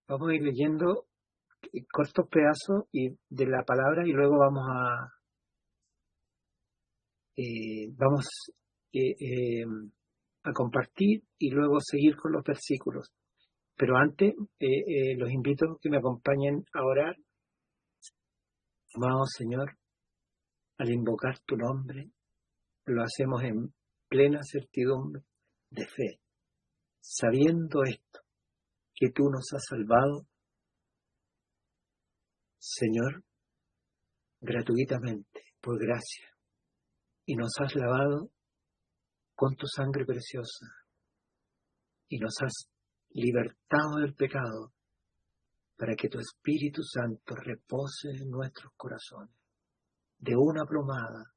Vamos a ir leyendo cortos pedazos de la palabra y luego vamos a compartir y luego seguir con los versículos. Pero antes los invito a que me acompañen a orar. Amado Señor, al invocar tu nombre, lo hacemos en plena certidumbre de fe, sabiendo esto, que tú nos has salvado, Señor, gratuitamente, por gracia, y nos has lavado con tu sangre preciosa, y nos has libertado del pecado, para que tu Espíritu Santo repose en nuestros corazones. De una plomada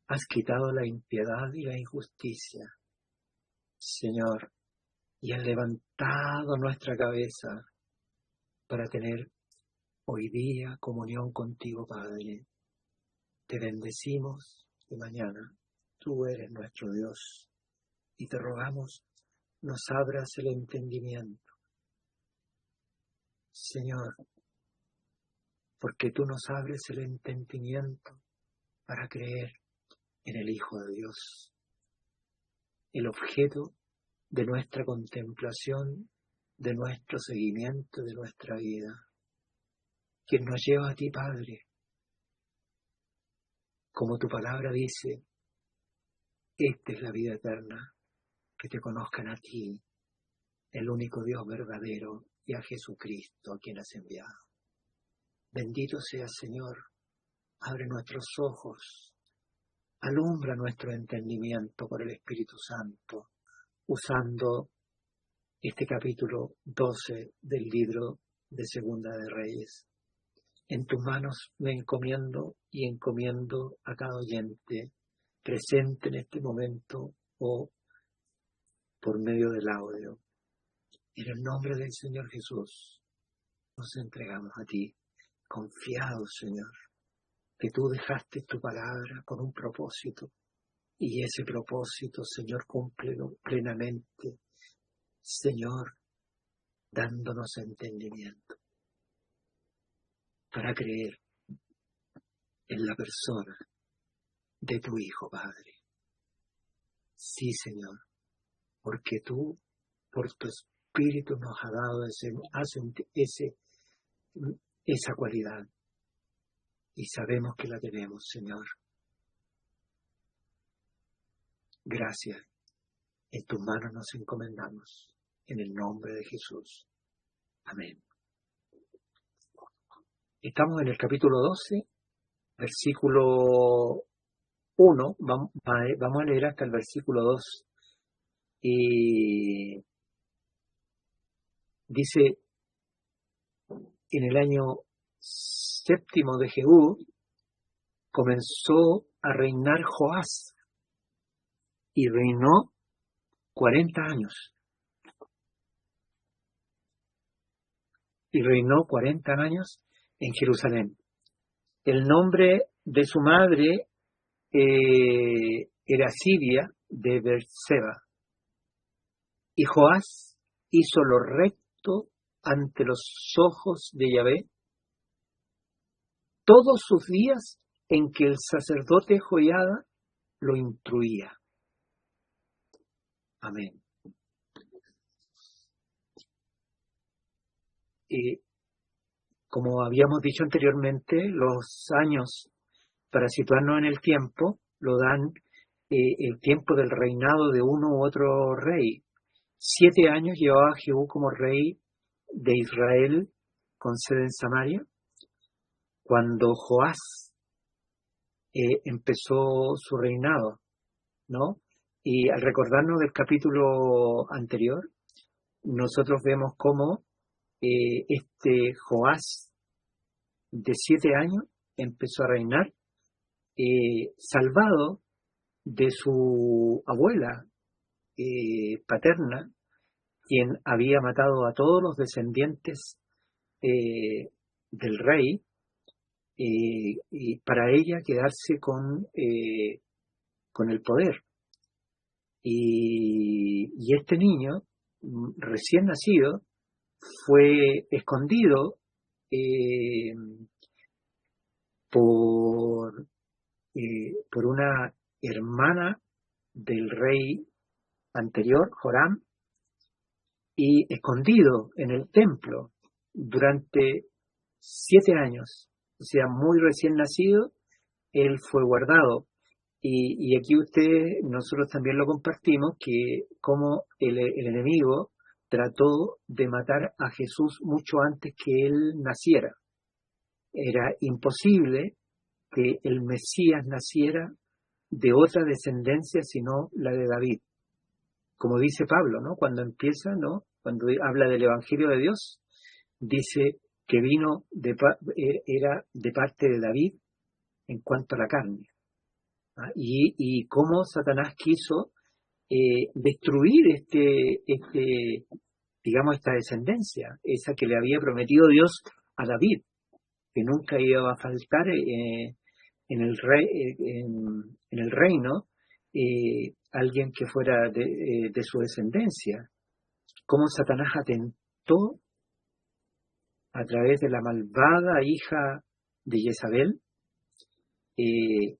has quitado la impiedad y la injusticia, Señor, y has levantado nuestra cabeza para tener hoy día comunión contigo, Padre. Te bendecimos de mañana. Tú eres nuestro Dios y te rogamos nos abras el entendimiento, Señor, porque tú nos abres el entendimiento para creer en el Hijo de Dios, el objeto de nuestra contemplación, de nuestro seguimiento, de nuestra vida, quien nos lleva a ti, Padre. Como tu palabra dice, esta es la vida eterna, que te conozcan a ti, el único Dios verdadero, y a Jesucristo, a quien has enviado. Bendito seas, Señor, abre nuestros ojos, alumbra nuestro entendimiento por el Espíritu Santo, usando este capítulo 12 del libro de Segunda de Reyes. En tus manos me encomiendo y encomiendo a cada oyente presente en este momento o por medio del audio. En el nombre del Señor Jesús nos entregamos a ti, confiados, Señor, que tú dejaste tu palabra con un propósito y ese propósito, Señor, cúmplelo plenamente, Señor, dándonos entendimiento para creer en la persona de tu Hijo, Padre. Sí, Señor, porque tú, por tu Espíritu, nos has dado esa cualidad y sabemos que la tenemos, Señor. Gracias. En tus manos nos encomendamos, en el nombre de Jesús. Amén. Estamos en el capítulo 12, versículo 1, vamos a leer hasta el versículo 2. Y dice, en el año 7 de Jehú, comenzó a reinar Joás, y reinó 40 años. Y reinó 40 años en Jerusalén. El nombre de su madre era Sibia de Beerseba. Y Joás hizo lo recto ante los ojos de Yahvé todos sus días en que el sacerdote Joiada lo instruía. Amén. Como habíamos dicho anteriormente, los años para situarnos en el tiempo lo dan el tiempo del reinado de uno u otro rey. 7 años llevaba Jehú como rey de Israel con sede en Samaria, cuando Joás empezó su reinado, ¿no? Y al recordarnos del capítulo anterior, nosotros vemos cómo este Joás de 7 años empezó a reinar, salvado de su abuela paterna, quien había matado a todos los descendientes del rey, y para ella quedarse con el poder. Y este niño, recién nacido, fue escondido por una hermana del rey anterior, Joram, y escondido en el templo durante 7 años. O sea, muy recién nacido, él fue guardado. Y aquí nosotros también lo compartimos, que como el enemigo trató de matar a Jesús mucho antes que él naciera. Era imposible que el Mesías naciera de otra descendencia sino la de David. Como dice Pablo, ¿no? Cuando empieza, ¿no? Cuando habla del Evangelio de Dios, dice que era de parte de David en cuanto a la carne. ¿Ah? Y cómo Satanás quiso destruir digamos, esta descendencia, esa que le había prometido Dios a David, que nunca iba a faltar en el reino alguien que fuera de su descendencia. Cómo Satanás atentó a través de la malvada hija de Jezabel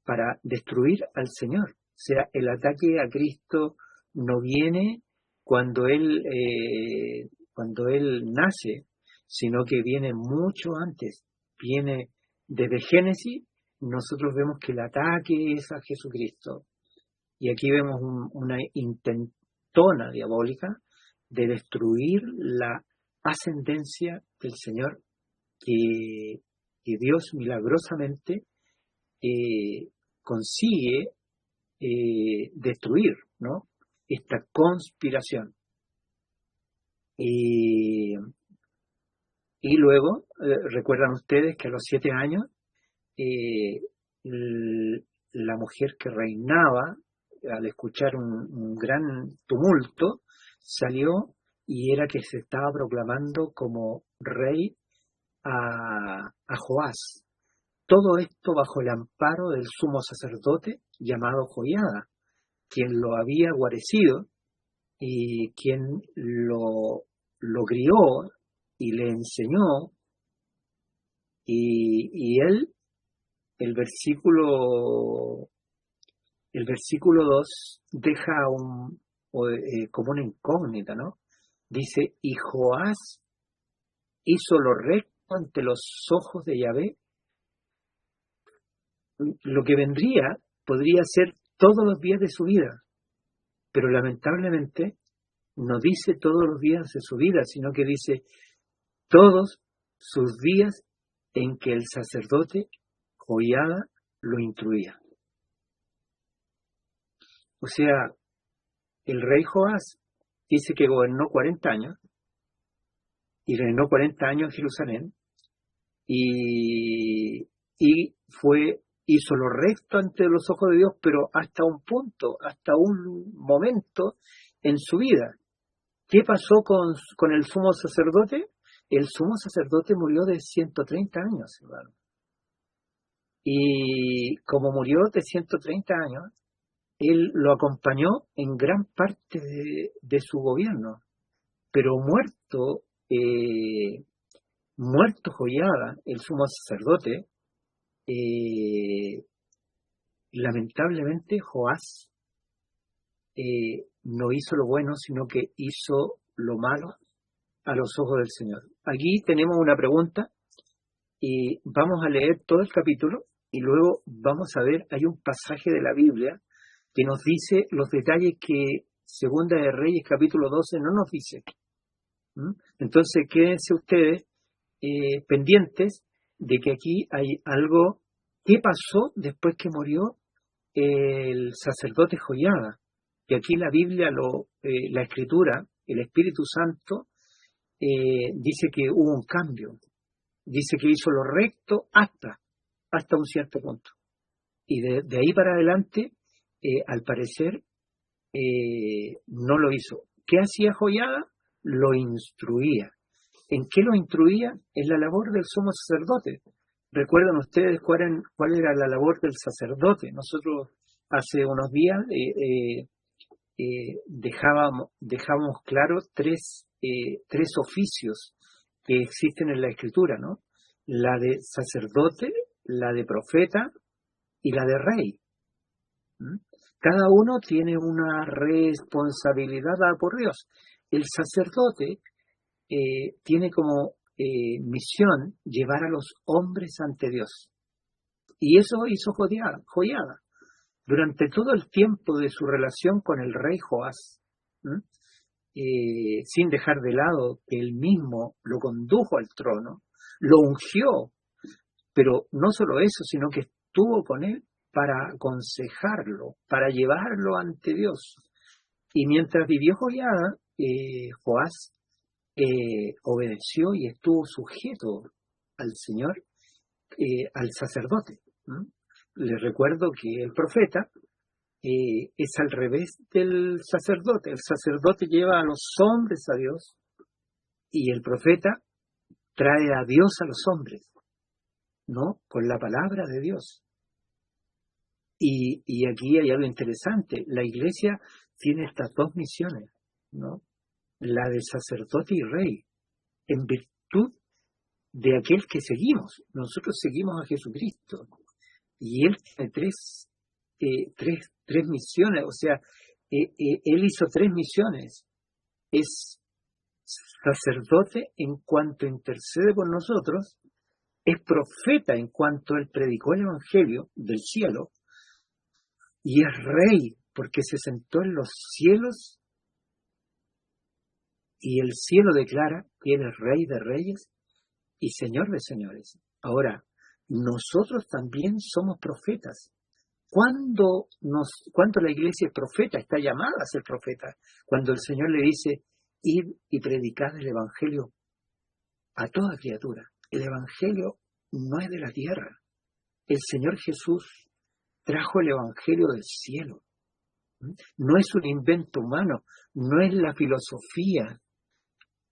para destruir al Señor. O sea, el ataque a Cristo no viene cuando él nace, sino que viene mucho antes. Viene desde Génesis. Nosotros vemos que el ataque es a Jesucristo. Y aquí vemos una intentona diabólica de destruir la ascendencia del Señor que Dios milagrosamente consigue destruir, ¿no? Esta conspiración. Y luego, recuerdan ustedes que a los 7 años, la mujer que reinaba, al escuchar un gran tumulto, salió y era que se estaba proclamando como rey a Joás. Todo esto bajo el amparo del sumo sacerdote llamado Joiada, quien lo había guarecido y quien lo crió y le enseñó. Y él, el versículo 2 deja como una incógnita, ¿no? Dice, y Joás hizo lo recto ante los ojos de Yahvé. Lo que vendría podría ser todos los días de su vida, pero lamentablemente no dice todos los días de su vida, sino que dice todos sus días en que el sacerdote Joiada lo instruía. O sea, el rey Joás dice que gobernó 40 años y reinó 40 años en Jerusalén y hizo lo recto ante los ojos de Dios, pero hasta un punto, hasta un momento en su vida. ¿Qué pasó con el sumo sacerdote? El sumo sacerdote murió de 130 años, hermano. Y como murió de 130 años, él lo acompañó en gran parte de su gobierno. Pero muerto Joiada, el sumo sacerdote, lamentablemente Joás no hizo lo bueno, sino que hizo lo malo a los ojos del Señor. Aquí tenemos una pregunta y vamos a leer todo el capítulo y luego vamos a ver, hay un pasaje de la Biblia que nos dice los detalles que Segunda de Reyes capítulo 12 no nos dice. Entonces quédense ustedes pendientes de que aquí hay algo. ¿Qué pasó después que murió el sacerdote Joiada? Que aquí la Biblia, la Escritura, el Espíritu Santo, dice que hubo un cambio. Dice que hizo lo recto hasta un cierto punto. Y de ahí para adelante, al parecer, no lo hizo. ¿Qué hacía Joiada? Lo instruía. ¿En qué lo instruía? En la labor del sumo sacerdote. ¿Recuerdan ustedes cuál era la labor del sacerdote? Nosotros hace unos días dejábamos claro tres oficios que existen en la Escritura, ¿no? La de sacerdote, la de profeta y la de rey. ¿Mm? Cada uno tiene una responsabilidad dada por Dios. El sacerdote tiene como misión llevar a los hombres ante Dios. Y eso hizo Joiada. Durante todo el tiempo de su relación con el rey Joás, sin dejar de lado que él mismo lo condujo al trono, lo ungió, pero no solo eso, sino que estuvo con él para aconsejarlo, para llevarlo ante Dios. Y mientras vivió Joiada, Joás obedeció y estuvo sujeto al Señor, al sacerdote. Les recuerdo que el profeta es al revés del sacerdote. El sacerdote lleva a los hombres a Dios y el profeta trae a Dios a los hombres, ¿no? Con la palabra de Dios. Y aquí hay algo interesante. La iglesia tiene estas dos misiones, ¿no? La de sacerdote y rey, en virtud de aquel que seguimos. Nosotros seguimos a Jesucristo. Y él tiene tres misiones, o sea, él hizo tres misiones. Es sacerdote en cuanto intercede por nosotros, es profeta en cuanto él predicó el Evangelio del cielo, y es rey porque se sentó en los cielos y el cielo declara que él es rey de reyes y señor de señores. Ahora, nosotros también somos profetas. ¿Cuándo la iglesia es profeta? Está llamada a ser profeta. Cuando el Señor le dice, id y predicad el Evangelio a toda criatura. El Evangelio no es de la tierra. El Señor Jesús trajo el Evangelio del cielo. No es un invento humano, no es la filosofía,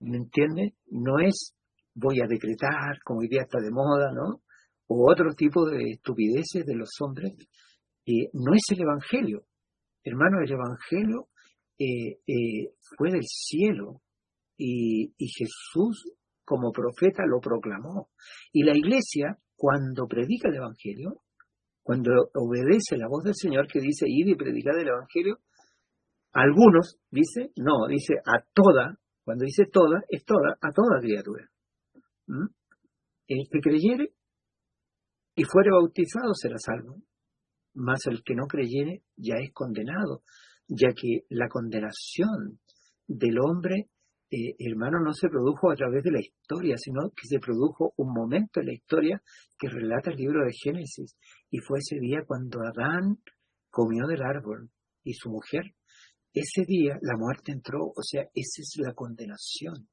¿me entiende? No es voy a decretar, como hoy día está de moda, ¿no? O otro tipo de estupideces de los hombres. No es el Evangelio. Hermano, el Evangelio fue del cielo y Jesús como profeta lo proclamó. Y la iglesia, cuando predica el Evangelio, cuando obedece la voz del Señor que dice, id y predicad el Evangelio, algunos dice a toda, cuando dice toda, es toda, a toda criatura. El que creyere y fuere bautizado será salvo, mas el que no creyere ya es condenado, ya que la condenación del hombre, hermano, no se produjo a través de la historia, sino que se produjo un momento en la historia que relata el libro de Génesis, y fue ese día cuando Adán comió del árbol y su mujer. Ese día la muerte entró, o sea, esa es la condenación.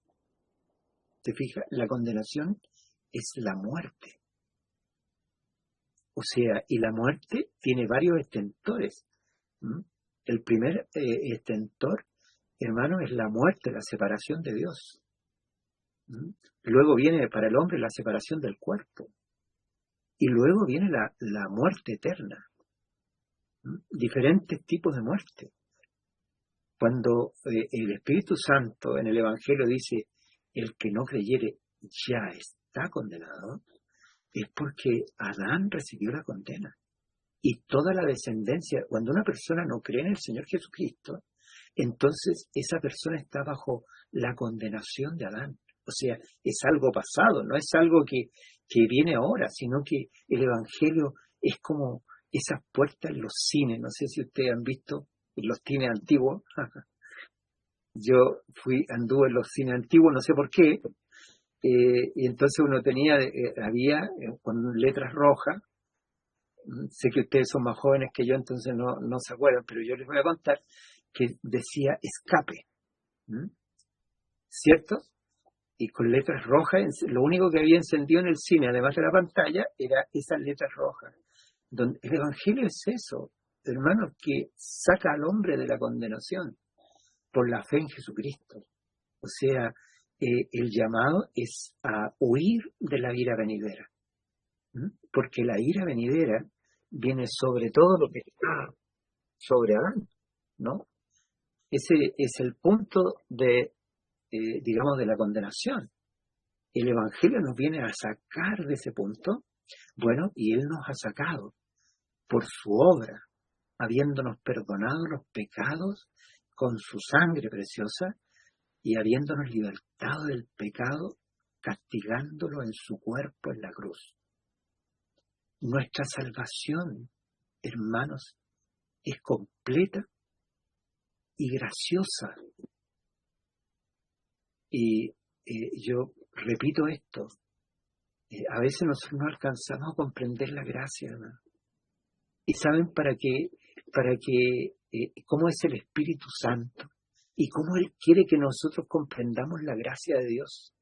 ¿Te fijas? La condenación es la muerte. O sea, y la muerte tiene varios estentores. El primer estentor, hermano, es la muerte, la separación de Dios. Luego viene para el hombre la separación del cuerpo. Y luego viene la muerte eterna. Diferentes tipos de muerte. Cuando el Espíritu Santo en el Evangelio dice, el que no creyere ya está condenado, es porque Adán recibió la condena. Y toda la descendencia, cuando una persona no cree en el Señor Jesucristo, entonces esa persona está bajo la condenación de Adán. O sea, es algo pasado, no es algo que viene ahora, sino que el Evangelio es como esas puertas en los cines. No sé si ustedes han visto en los cines antiguos. Yo anduve en los cines antiguos, no sé por qué, y entonces uno había con letras rojas. Sé que ustedes son más jóvenes que yo, entonces no se acuerdan, pero yo les voy a contar que decía escape, ¿cierto? Y con letras rojas, lo único que había encendido en el cine, además de la pantalla, era esas letras rojas. Donde el Evangelio es eso, hermanos, que saca al hombre de la condenación por la fe en Jesucristo. O sea, el llamado es a huir de la ira venidera. Porque la ira venidera viene sobre todo lo que está sobre Adán, ¿no? Ese es el punto de, digamos, de la condenación. El Evangelio nos viene a sacar de ese punto, bueno, y Él nos ha sacado por su obra, habiéndonos perdonado los pecados con su sangre preciosa y habiéndonos libertado del pecado, castigándolo en su cuerpo en la cruz. Nuestra salvación, hermanos, es completa y graciosa. Y yo repito esto, a veces nosotros no alcanzamos a comprender la gracia, ¿no? Y saben cómo es el Espíritu Santo y cómo Él quiere que nosotros comprendamos la gracia de Dios.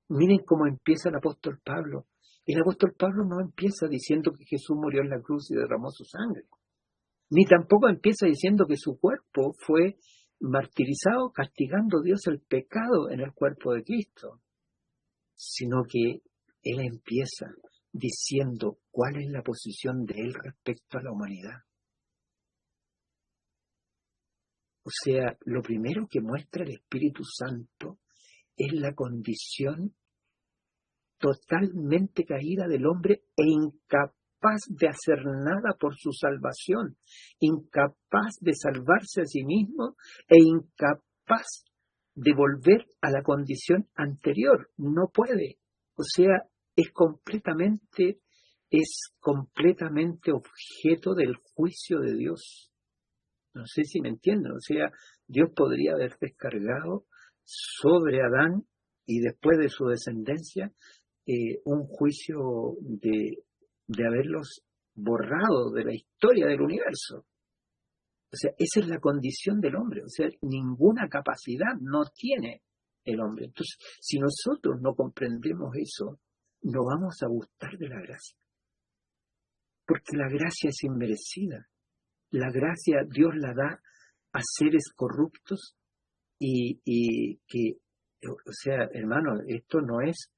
Miren cómo empieza el apóstol Pablo. El apóstol Pablo no empieza diciendo que Jesús murió en la cruz y derramó su sangre, ni tampoco empieza diciendo que su cuerpo fue martirizado, castigando Dios el pecado en el cuerpo de Cristo, sino que Él empieza diciendo cuál es la posición de Él respecto a la humanidad. O sea, lo primero que muestra el Espíritu Santo es la condición totalmente caída del hombre e incapaz de hacer nada por su salvación, incapaz de salvarse a sí mismo e incapaz de volver a la condición anterior. No puede. O sea, es completamente objeto del juicio de Dios. No sé si me entienden. O sea, Dios podría haber descargado sobre Adán y después de su descendencia un juicio de haberlos borrado de la historia del universo. O sea, esa es la condición del hombre. O sea, ninguna capacidad no tiene el hombre. Entonces, si nosotros no comprendemos eso, no vamos a gustar de la gracia. Porque la gracia es inmerecida. La gracia Dios la da a seres corruptos y que, o sea, hermano, esto no es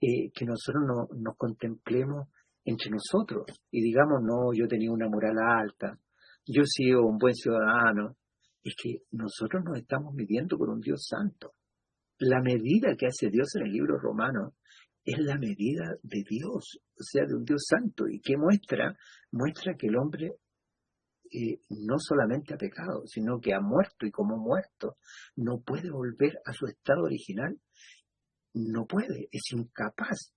que nosotros nos contemplemos entre nosotros y digamos, no, yo tenía una moral alta, yo he sido un buen ciudadano. Es que nosotros nos estamos midiendo por un Dios santo. La medida que hace Dios en el libro romano es la medida de Dios, o sea, de un Dios santo. ¿Y qué muestra? Muestra que el hombre no solamente ha pecado, sino que ha muerto, y como muerto no puede volver a su estado original. No puede, es incapaz,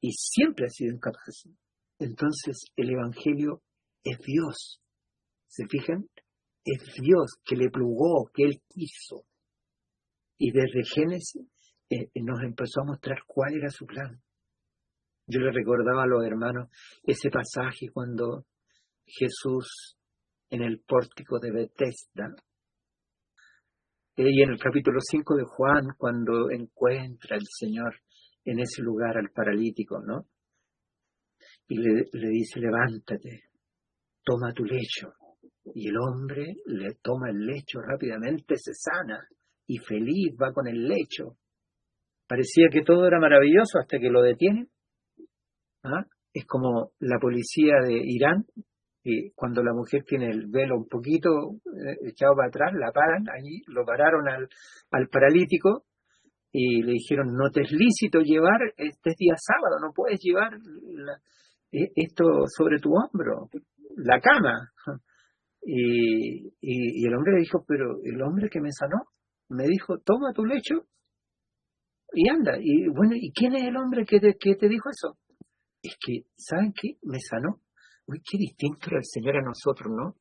y siempre ha sido incapaz. Entonces el Evangelio es Dios, ¿se fijan? Es Dios que le plugó, que Él quiso, y desde Génesis nos empezó a mostrar cuál era su plan. Yo le recordaba a los hermanos ese pasaje cuando Jesús en el pórtico de Betesda, y en el capítulo 5 de Juan, cuando encuentra el Señor en ese lugar al paralítico, ¿no? Y le dice, levántate, toma tu lecho. Y el hombre le toma el lecho rápidamente, se sana, y feliz va con el lecho. Parecía que todo era maravilloso hasta que lo detienen. ¿Ah? Es como la policía de Irán, y cuando la mujer tiene el velo un poquito echado para atrás, la paran allí, lo pararon al paralítico y le dijeron, no te es lícito llevar, este es día sábado, no puedes llevar esto sobre tu hombro, la cama. Y el hombre le dijo, pero el hombre que me sanó me dijo, toma tu lecho y anda. Y bueno, ¿y quién es el hombre que te dijo eso? Es que, ¿saben qué? Me sanó. Uy, qué distinto era el Señor a nosotros, ¿no?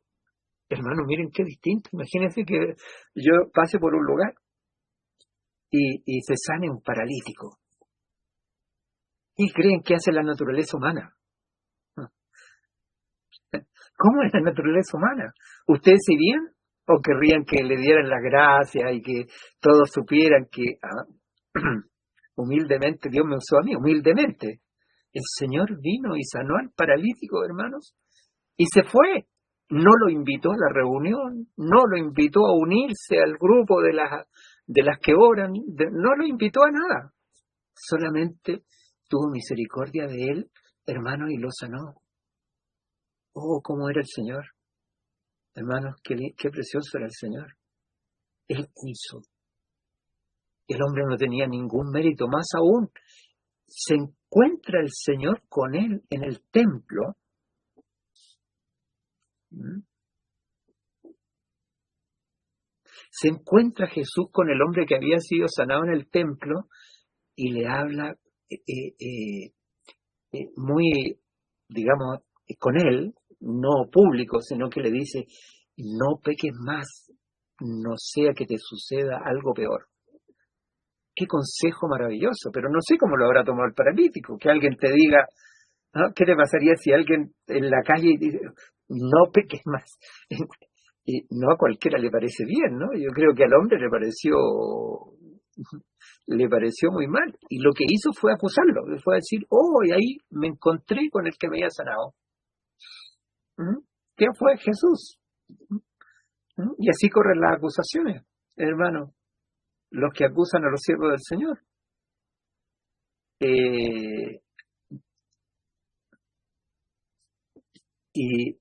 Hermano, miren qué distinto. Imagínense que yo pase por un lugar y se sane un paralítico. ¿Qué creen que hace la naturaleza humana? ¿Cómo es la naturaleza humana? ¿Ustedes se irían o querrían que le dieran la gracia y que todos supieran que humildemente Dios me usó a mí, humildemente? El Señor vino y sanó al paralítico, hermanos, y se fue. No lo invitó a la reunión, no lo invitó a unirse al grupo de las que oran, no lo invitó a nada. Solamente tuvo misericordia de él, hermano, y lo sanó. Oh, cómo era el Señor. Hermanos, qué precioso era el Señor. Él quiso. El hombre no tenía ningún mérito, más aún. Se encuentra el Señor con él en el templo. Se encuentra Jesús con el hombre que había sido sanado en el templo y le habla muy, digamos, con él, no público, sino que le dice, no peques más, no sea que te suceda algo peor. Qué consejo maravilloso, pero no sé cómo lo habrá tomado el paralítico, que alguien te diga, ¿no? ¿Qué te pasaría si alguien en la calle dice, no peques más? Y no a cualquiera le parece bien, ¿no? Yo creo que al hombre le pareció muy mal. Y lo que hizo fue acusarlo, fue decir, oh, y ahí me encontré con el que me había sanado. ¿Quién fue? Jesús. Y así corren las acusaciones, hermano. Los que acusan a los siervos del Señor. Y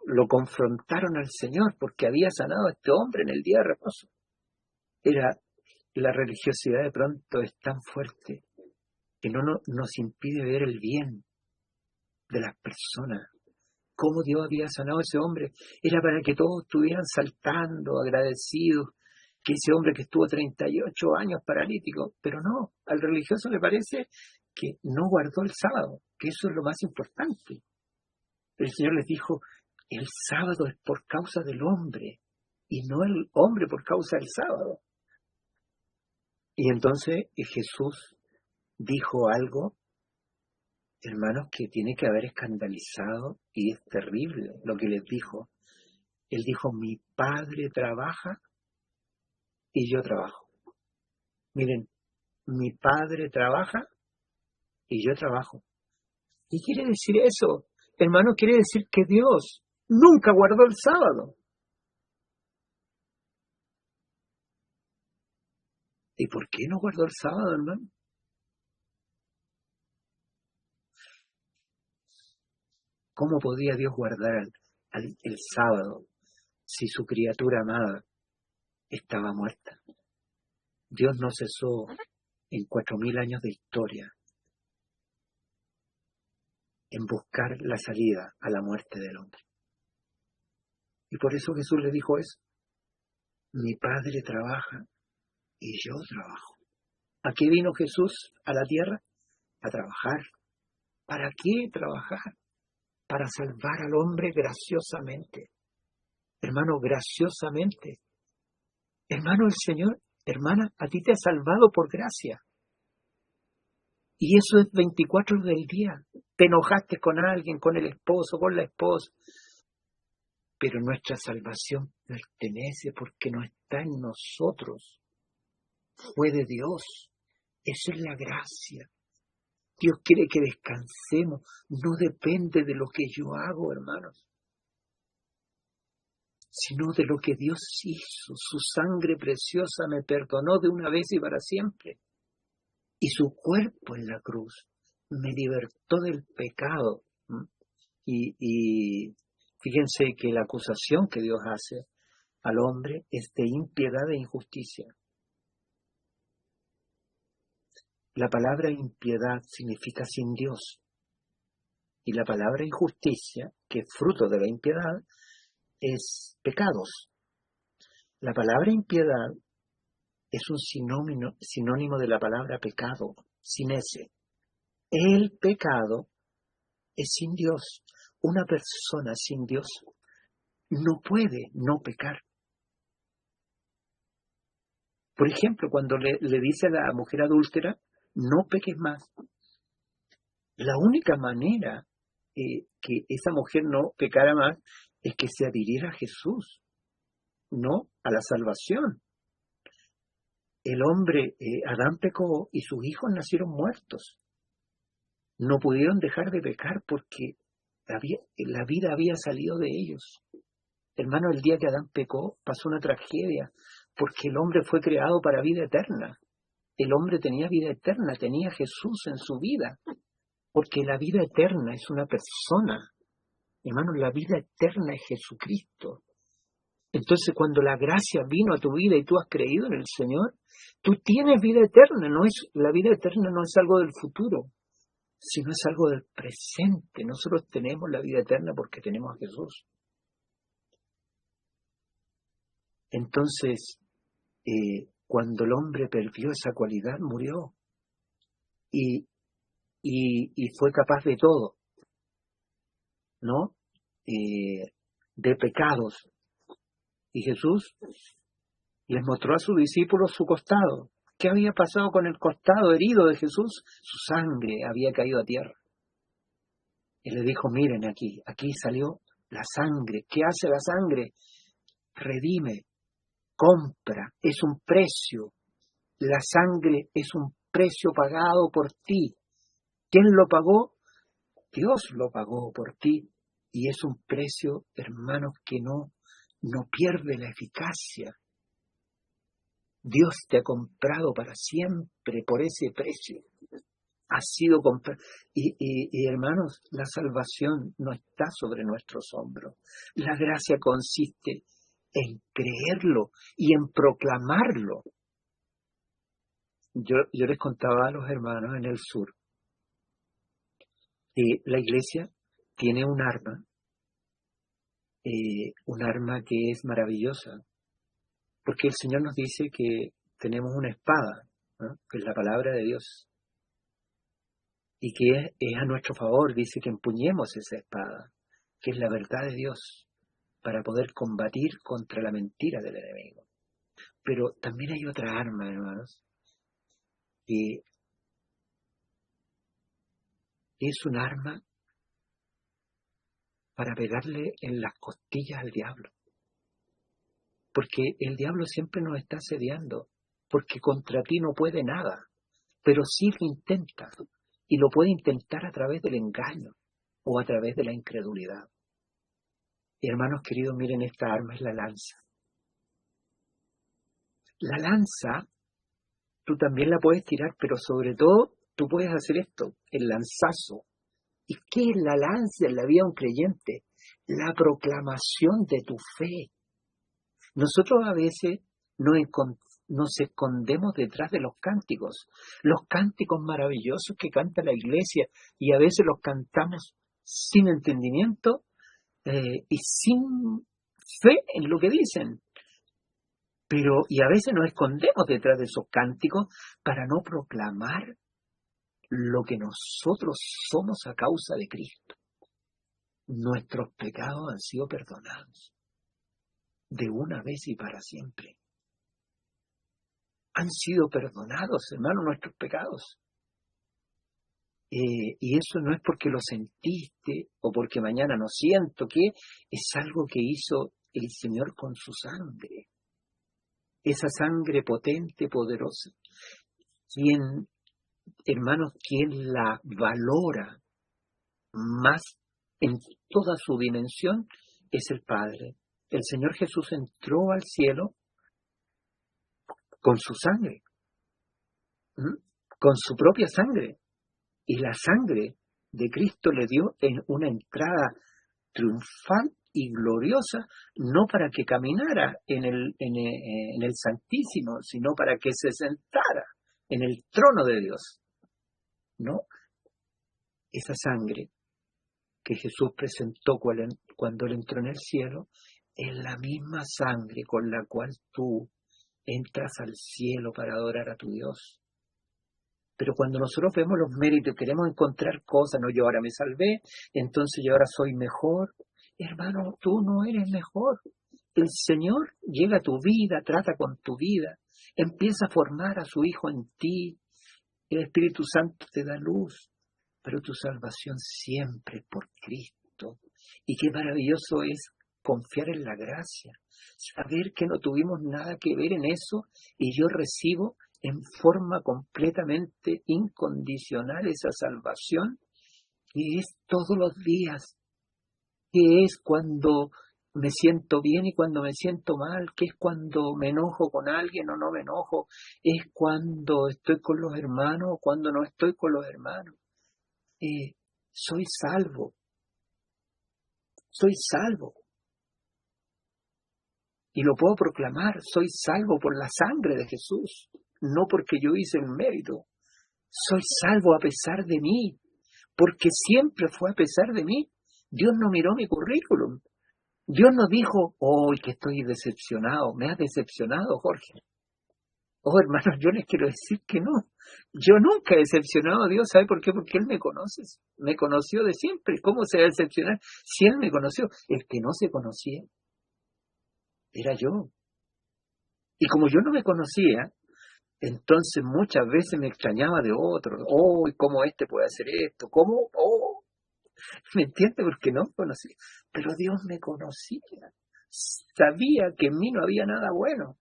lo confrontaron al Señor porque había sanado a este hombre en el día de reposo. La religiosidad de pronto es tan fuerte que no nos impide ver el bien de las personas. Cómo Dios había sanado a ese hombre. Era para que todos estuvieran saltando, agradecidos, que ese hombre que estuvo 38 años paralítico, pero no, al religioso le parece que no guardó el sábado, que eso es lo más importante. El Señor les dijo, el sábado es por causa del hombre, y no el hombre por causa del sábado. Y entonces Jesús dijo algo, hermanos, que tiene que haber escandalizado, y es terrible lo que les dijo. Él dijo, mi Padre trabaja y yo trabajo. Miren, mi Padre trabaja y yo trabajo. ¿Qué quiere decir eso? Hermano, quiere decir que Dios nunca guardó el sábado. ¿Y por qué no guardó el sábado, hermano? ¿Cómo podía Dios guardar el sábado si su criatura amada estaba muerta? Dios no cesó en 4000 años de historia en buscar la salida a la muerte del hombre. Y por eso Jesús le dijo eso. Mi Padre trabaja y yo trabajo. ¿A qué vino Jesús a la tierra? A trabajar. ¿Para qué trabajar? Para salvar al hombre graciosamente. Hermano, graciosamente. Hermano, el Señor, hermana, a ti te ha salvado por gracia. Y eso es 24 horas del día. Te enojaste con alguien, con el esposo, con la esposa. Pero nuestra salvación pertenece porque no está en nosotros. Fue de Dios. Eso es la gracia. Dios quiere que descansemos. No depende de lo que yo hago, hermanos, sino de lo que Dios hizo. Su sangre preciosa me perdonó de una vez y para siempre. Y su cuerpo en la cruz me libertó del pecado. Y fíjense que la acusación que Dios hace al hombre es de impiedad e injusticia. La palabra impiedad significa sin Dios. Y la palabra injusticia, que es fruto de la impiedad, es pecados. La palabra impiedad es un sinónimo de la palabra pecado, sin ese. El pecado es sin Dios. Una persona sin Dios no puede no pecar. Por ejemplo, cuando le dice a la mujer adúltera, no peques más. La única manera que esa mujer no pecara más es que se adhiriera a Jesús, no a la salvación. El hombre, Adán pecó y sus hijos nacieron muertos. No pudieron dejar de pecar porque la vida había salido de ellos. Hermano, el día que Adán pecó pasó una tragedia porque el hombre fue creado para vida eterna. El hombre tenía vida eterna, tenía Jesús en su vida, porque la vida eterna es una persona. Hermano, la vida eterna es Jesucristo. Entonces, cuando la gracia vino a tu vida y tú has creído en el Señor, tú tienes vida eterna. La vida eterna no es algo del futuro, sino es algo del presente. Nosotros tenemos la vida eterna porque tenemos a Jesús. Entonces, cuando el hombre perdió esa cualidad, murió y fue capaz de todo, ¿no? De pecados. Y Jesús les mostró a sus discípulos su costado. ¿Qué había pasado con el costado herido de Jesús? Su sangre había caído a tierra. Y le dijo, miren aquí salió la sangre. ¿Qué hace la sangre? Redime, compra, es un precio. La sangre es un precio pagado por ti. ¿Quién lo pagó? Dios lo pagó por ti. Y es un precio, hermanos, que no pierde la eficacia. Dios te ha comprado para siempre por ese precio. Ha sido comprado. Y hermanos, la salvación no está sobre nuestros hombros. La gracia consiste en creerlo y en proclamarlo. Yo les contaba a los hermanos en el sur que la iglesia tiene un arma que es maravillosa, porque el Señor nos dice que tenemos una espada, ¿no? Que es la palabra de Dios, y que es a nuestro favor. Dice que empuñemos esa espada, que es la verdad de Dios, para poder combatir contra la mentira del enemigo. Pero también hay otra arma, hermanos, que es un arma para pegarle en las costillas al diablo. Porque el diablo siempre nos está asediando, porque contra ti no puede nada, pero sí lo intenta, y lo puede intentar a través del engaño o a través de la incredulidad. Y hermanos queridos, miren, esta arma es la lanza. La lanza, tú también la puedes tirar, pero sobre todo tú puedes hacer esto, el lanzazo. ¿Y qué es la lanza en la vida de un creyente? La proclamación de tu fe. Nosotros a veces nos escondemos detrás de los cánticos maravillosos que canta la iglesia, y a veces los cantamos sin entendimiento y sin fe en lo que dicen. Y a veces nos escondemos detrás de esos cánticos para no proclamar lo que nosotros somos a causa de Cristo. Nuestros pecados han sido perdonados de una vez y para siempre. Han sido perdonados, hermano, nuestros pecados. Y eso no es porque lo sentiste o porque mañana no siento, que es algo que hizo el Señor con su sangre. Esa sangre potente, poderosa. Hermanos, quien la valora más en toda su dimensión es el Padre. El Señor Jesús entró al cielo con su sangre, con su propia sangre, y la sangre de Cristo le dio en una entrada triunfal y gloriosa, no para que caminara en el Santísimo, sino para que se sentara en el trono de Dios, ¿no? Esa sangre que Jesús presentó cuando él entró en el cielo es la misma sangre con la cual tú entras al cielo para adorar a tu Dios. Pero cuando nosotros vemos los méritos, queremos encontrar cosas, no, yo ahora me salvé, entonces yo ahora soy mejor. Hermano, tú no eres mejor. El Señor llega a tu vida, trata con tu vida, empieza a formar a su Hijo en ti, el Espíritu Santo te da luz, pero tu salvación siempre es por Cristo. Y qué maravilloso es confiar en la gracia, saber que no tuvimos nada que ver en eso y yo recibo en forma completamente incondicional esa salvación, que es todos los días, que es cuando me siento bien y cuando me siento mal, que es cuando me enojo con alguien o no me enojo, es cuando estoy con los hermanos o cuando no estoy con los hermanos. Soy salvo, soy salvo. Y lo puedo proclamar, soy salvo por la sangre de Jesús, no porque yo hice un mérito. Soy salvo a pesar de mí, porque siempre fue a pesar de mí. Dios no miró mi currículum. Dios no dijo, hoy que estoy decepcionado. Me has decepcionado, Jorge. Oh, hermanos, yo les quiero decir que no. Yo nunca he decepcionado a Dios. ¿Sabe por qué? Porque Él me conoce. Me conoció de siempre. ¿Cómo se va a decepcionar si Él me conoció? El que no se conocía era yo. Y como yo no me conocía, entonces muchas veces me extrañaba de otros. Oh, ¿y cómo este puede hacer esto? ¿Cómo? Oh, ¿me entiende? Porque no me conocía. Pero Dios me conocía. Sabía que en mí no había nada bueno.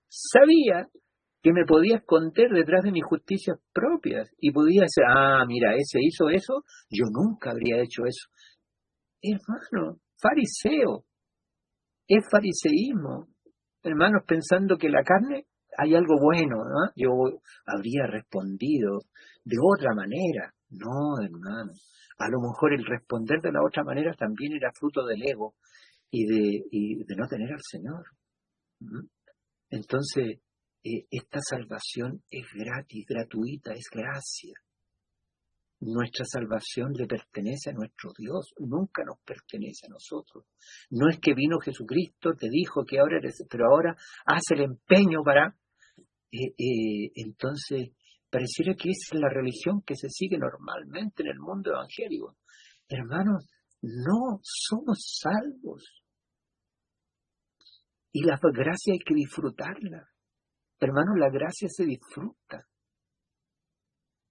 Sabía que me podía esconder detrás de mis justicias propias y podía decir, mira, ese hizo eso, yo nunca habría hecho eso. Hermano, fariseo, es fariseísmo. Hermanos, pensando que la carne hay algo bueno, ¿no? Yo habría respondido de otra manera. No, hermano. A lo mejor el responder de la otra manera también era fruto del ego y de no tener al Señor. ¿Mm? Entonces, esta salvación es gratis, gratuita, es gracia. Nuestra salvación le pertenece a nuestro Dios, nunca nos pertenece a nosotros. No es que vino Jesucristo, te dijo que ahora eres, pero ahora hace el empeño para... entonces, pareciera que esa es la religión que se sigue normalmente en el mundo evangélico. Hermanos, no somos salvos. Y la gracia hay que disfrutarla. Hermanos, la gracia se disfruta.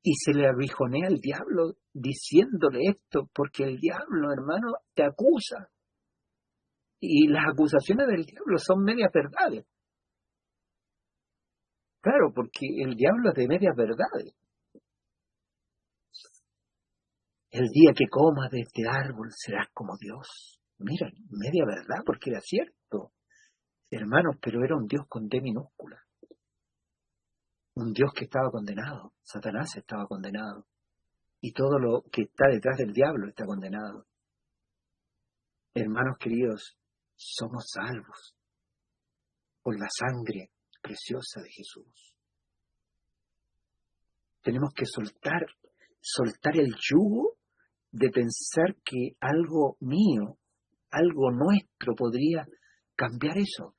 Y se le aguijonea al diablo diciéndole esto, porque el diablo, hermano, te acusa. Y las acusaciones del diablo son medias verdades. Claro, porque el diablo es de medias verdades. El día que comas de este árbol serás como Dios. Mira, media verdad, porque era cierto. Hermanos, pero era un Dios con D minúscula. Un Dios que estaba condenado. Satanás estaba condenado. Y todo lo que está detrás del diablo está condenado. Hermanos queridos, somos salvos por la sangre preciosa de Jesús. Tenemos que soltar el yugo de pensar que algo mío, algo nuestro podría cambiar eso.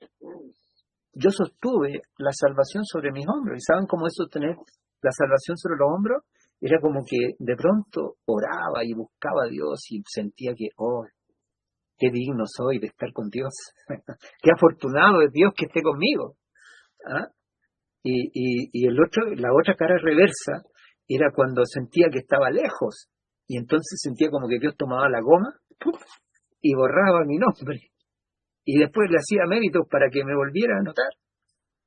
Yo sostuve la salvación sobre mis hombros. ¿Y saben cómo es sostener la salvación sobre los hombros? Era como que de pronto oraba y buscaba a Dios y sentía que, oh, qué digno soy de estar con Dios. Qué afortunado es Dios que esté conmigo. ¿Ah? Y la otra cara reversa era cuando sentía que estaba lejos. Y entonces sentía como que Dios tomaba la goma ¡puf! Y borraba mi nombre. Y después le hacía méritos para que me volviera a anotar.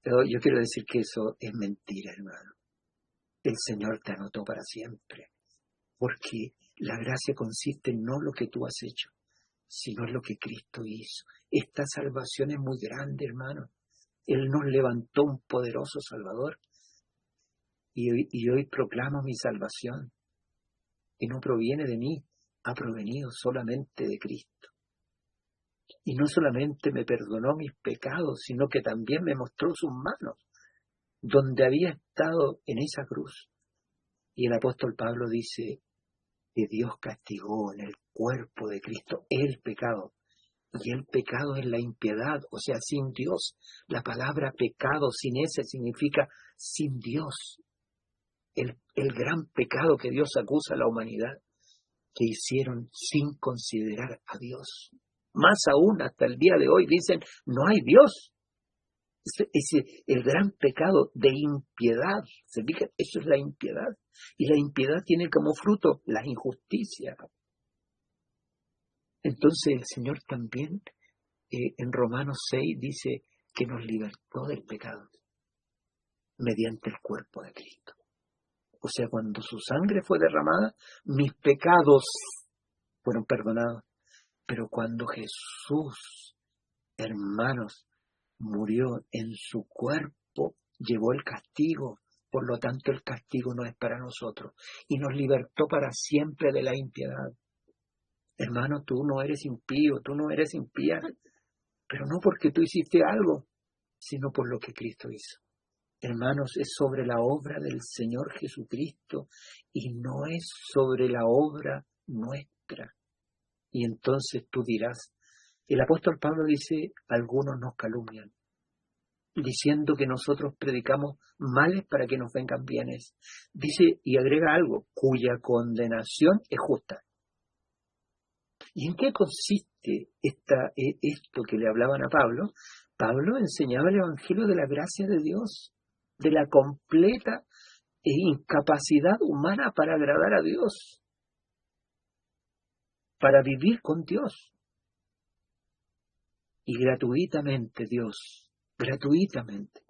Pero yo quiero decir que eso es mentira, hermano. El Señor te anotó para siempre. Porque la gracia consiste en no lo que tú has hecho, sino en lo que Cristo hizo. Esta salvación es muy grande, hermano. Él nos levantó un poderoso Salvador. Y hoy proclamo mi salvación, que no proviene de mí, ha provenido solamente de Cristo. Y no solamente me perdonó mis pecados, sino que también me mostró sus manos, donde había estado en esa cruz. Y el apóstol Pablo dice que Dios castigó en el cuerpo de Cristo el pecado. Y el pecado es la impiedad, o sea, sin Dios. La palabra pecado sin ese significa sin Dios. El gran pecado que Dios acusa a la humanidad, que hicieron sin considerar a Dios. Más aún, hasta el día de hoy dicen, no hay Dios. Es el gran pecado de impiedad. ¿Se fijan? Eso es la impiedad. Y la impiedad tiene como fruto la injusticia. Entonces el Señor también en Romanos 6 dice que nos libertó del pecado mediante el cuerpo de Cristo. O sea, cuando su sangre fue derramada, mis pecados fueron perdonados. Pero cuando Jesús, hermanos, murió en su cuerpo, llevó el castigo. Por lo tanto, el castigo no es para nosotros. Y nos libertó para siempre de la impiedad. Hermano, tú no eres impío, tú no eres impía. pero no porque tú hiciste algo, sino por lo que Cristo hizo. Hermanos, es sobre la obra del Señor Jesucristo y no es sobre la obra nuestra. Y entonces tú dirás, el apóstol Pablo dice, algunos nos calumnian, diciendo que nosotros predicamos males para que nos vengan bienes. Dice, y agrega algo, cuya condenación es justa. ¿Y en qué consiste esto que le hablaban a Pablo? Pablo enseñaba el Evangelio de la gracia de Dios, de la completa incapacidad humana para agradar a Dios, para vivir con Dios. Y gratuitamente Dios, gratuitamente,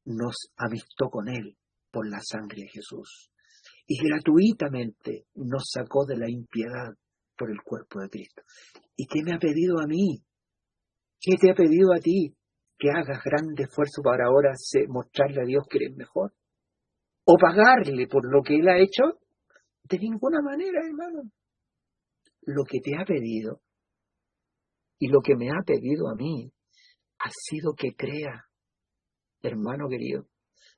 nos amistó con Él por la sangre de Jesús. Y gratuitamente nos sacó de la impiedad por el cuerpo de Cristo. ¿Y qué me ha pedido a mí? ¿Qué te ha pedido a ti? Que hagas grande esfuerzo para ahora mostrarle a Dios que eres mejor. ¿O pagarle por lo que Él ha hecho? De ninguna manera, hermano. Lo que te ha pedido y lo que me ha pedido a mí ha sido que crea, hermano querido.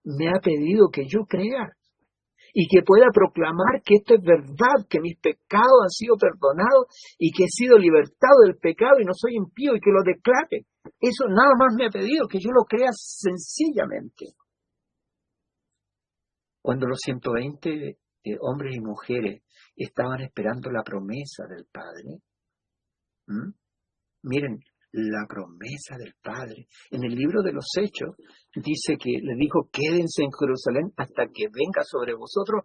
Me ha pedido que yo crea y que pueda proclamar que esto es verdad, que mis pecados han sido perdonados y que he sido libertado del pecado y no soy impío y que lo declare. Eso nada más me ha pedido, que yo lo crea sencillamente. Cuando los 120 hombres y mujeres estaban esperando la promesa del Padre, miren, la promesa del Padre. En el libro de los Hechos dice que le dijo, quédense en Jerusalén hasta que venga sobre vosotros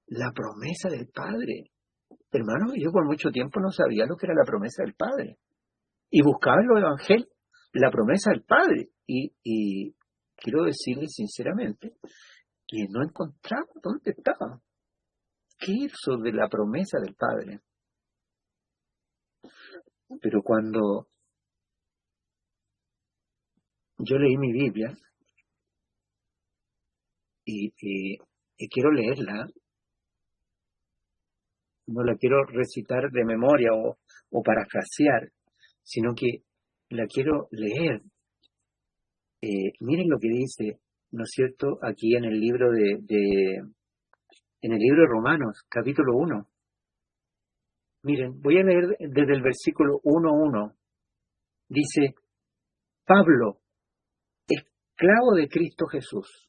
la promesa del Padre. Hermano, yo por mucho tiempo no sabía lo que era la promesa del Padre. Y buscaba en los evangelios la promesa del Padre. Y quiero decirles sinceramente que no encontraba dónde estaba. ¿Qué es eso de la promesa del Padre? Pero cuando yo leí mi Biblia y quiero leerla, no la quiero recitar de memoria o parafrasear, sino que la quiero leer. Miren lo que dice, ¿no es cierto?, aquí en el libro en el libro de Romanos, capítulo 1. Miren, voy a leer desde el versículo 1:1. Dice, Pablo, esclavo de Cristo Jesús,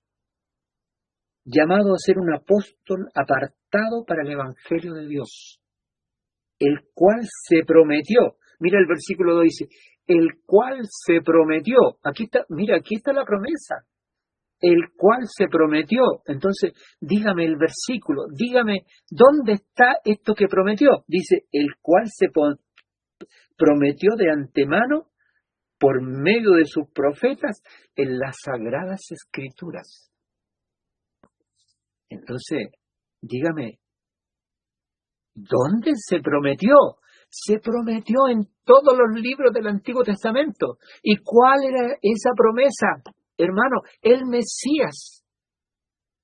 llamado a ser un apóstol apartado para el Evangelio de Dios, el cual se prometió. Mira el versículo 2 dice, el cual se prometió. Aquí está, mira, aquí está la promesa. El cual se prometió. Entonces, dígame el versículo, dígame, ¿dónde está esto que prometió? Dice, el cual se prometió de antemano por medio de sus profetas en las sagradas escrituras. Entonces, dígame, ¿dónde se prometió? Se prometió en todos los libros del Antiguo Testamento. ¿Y cuál era esa promesa? Hermano, el Mesías.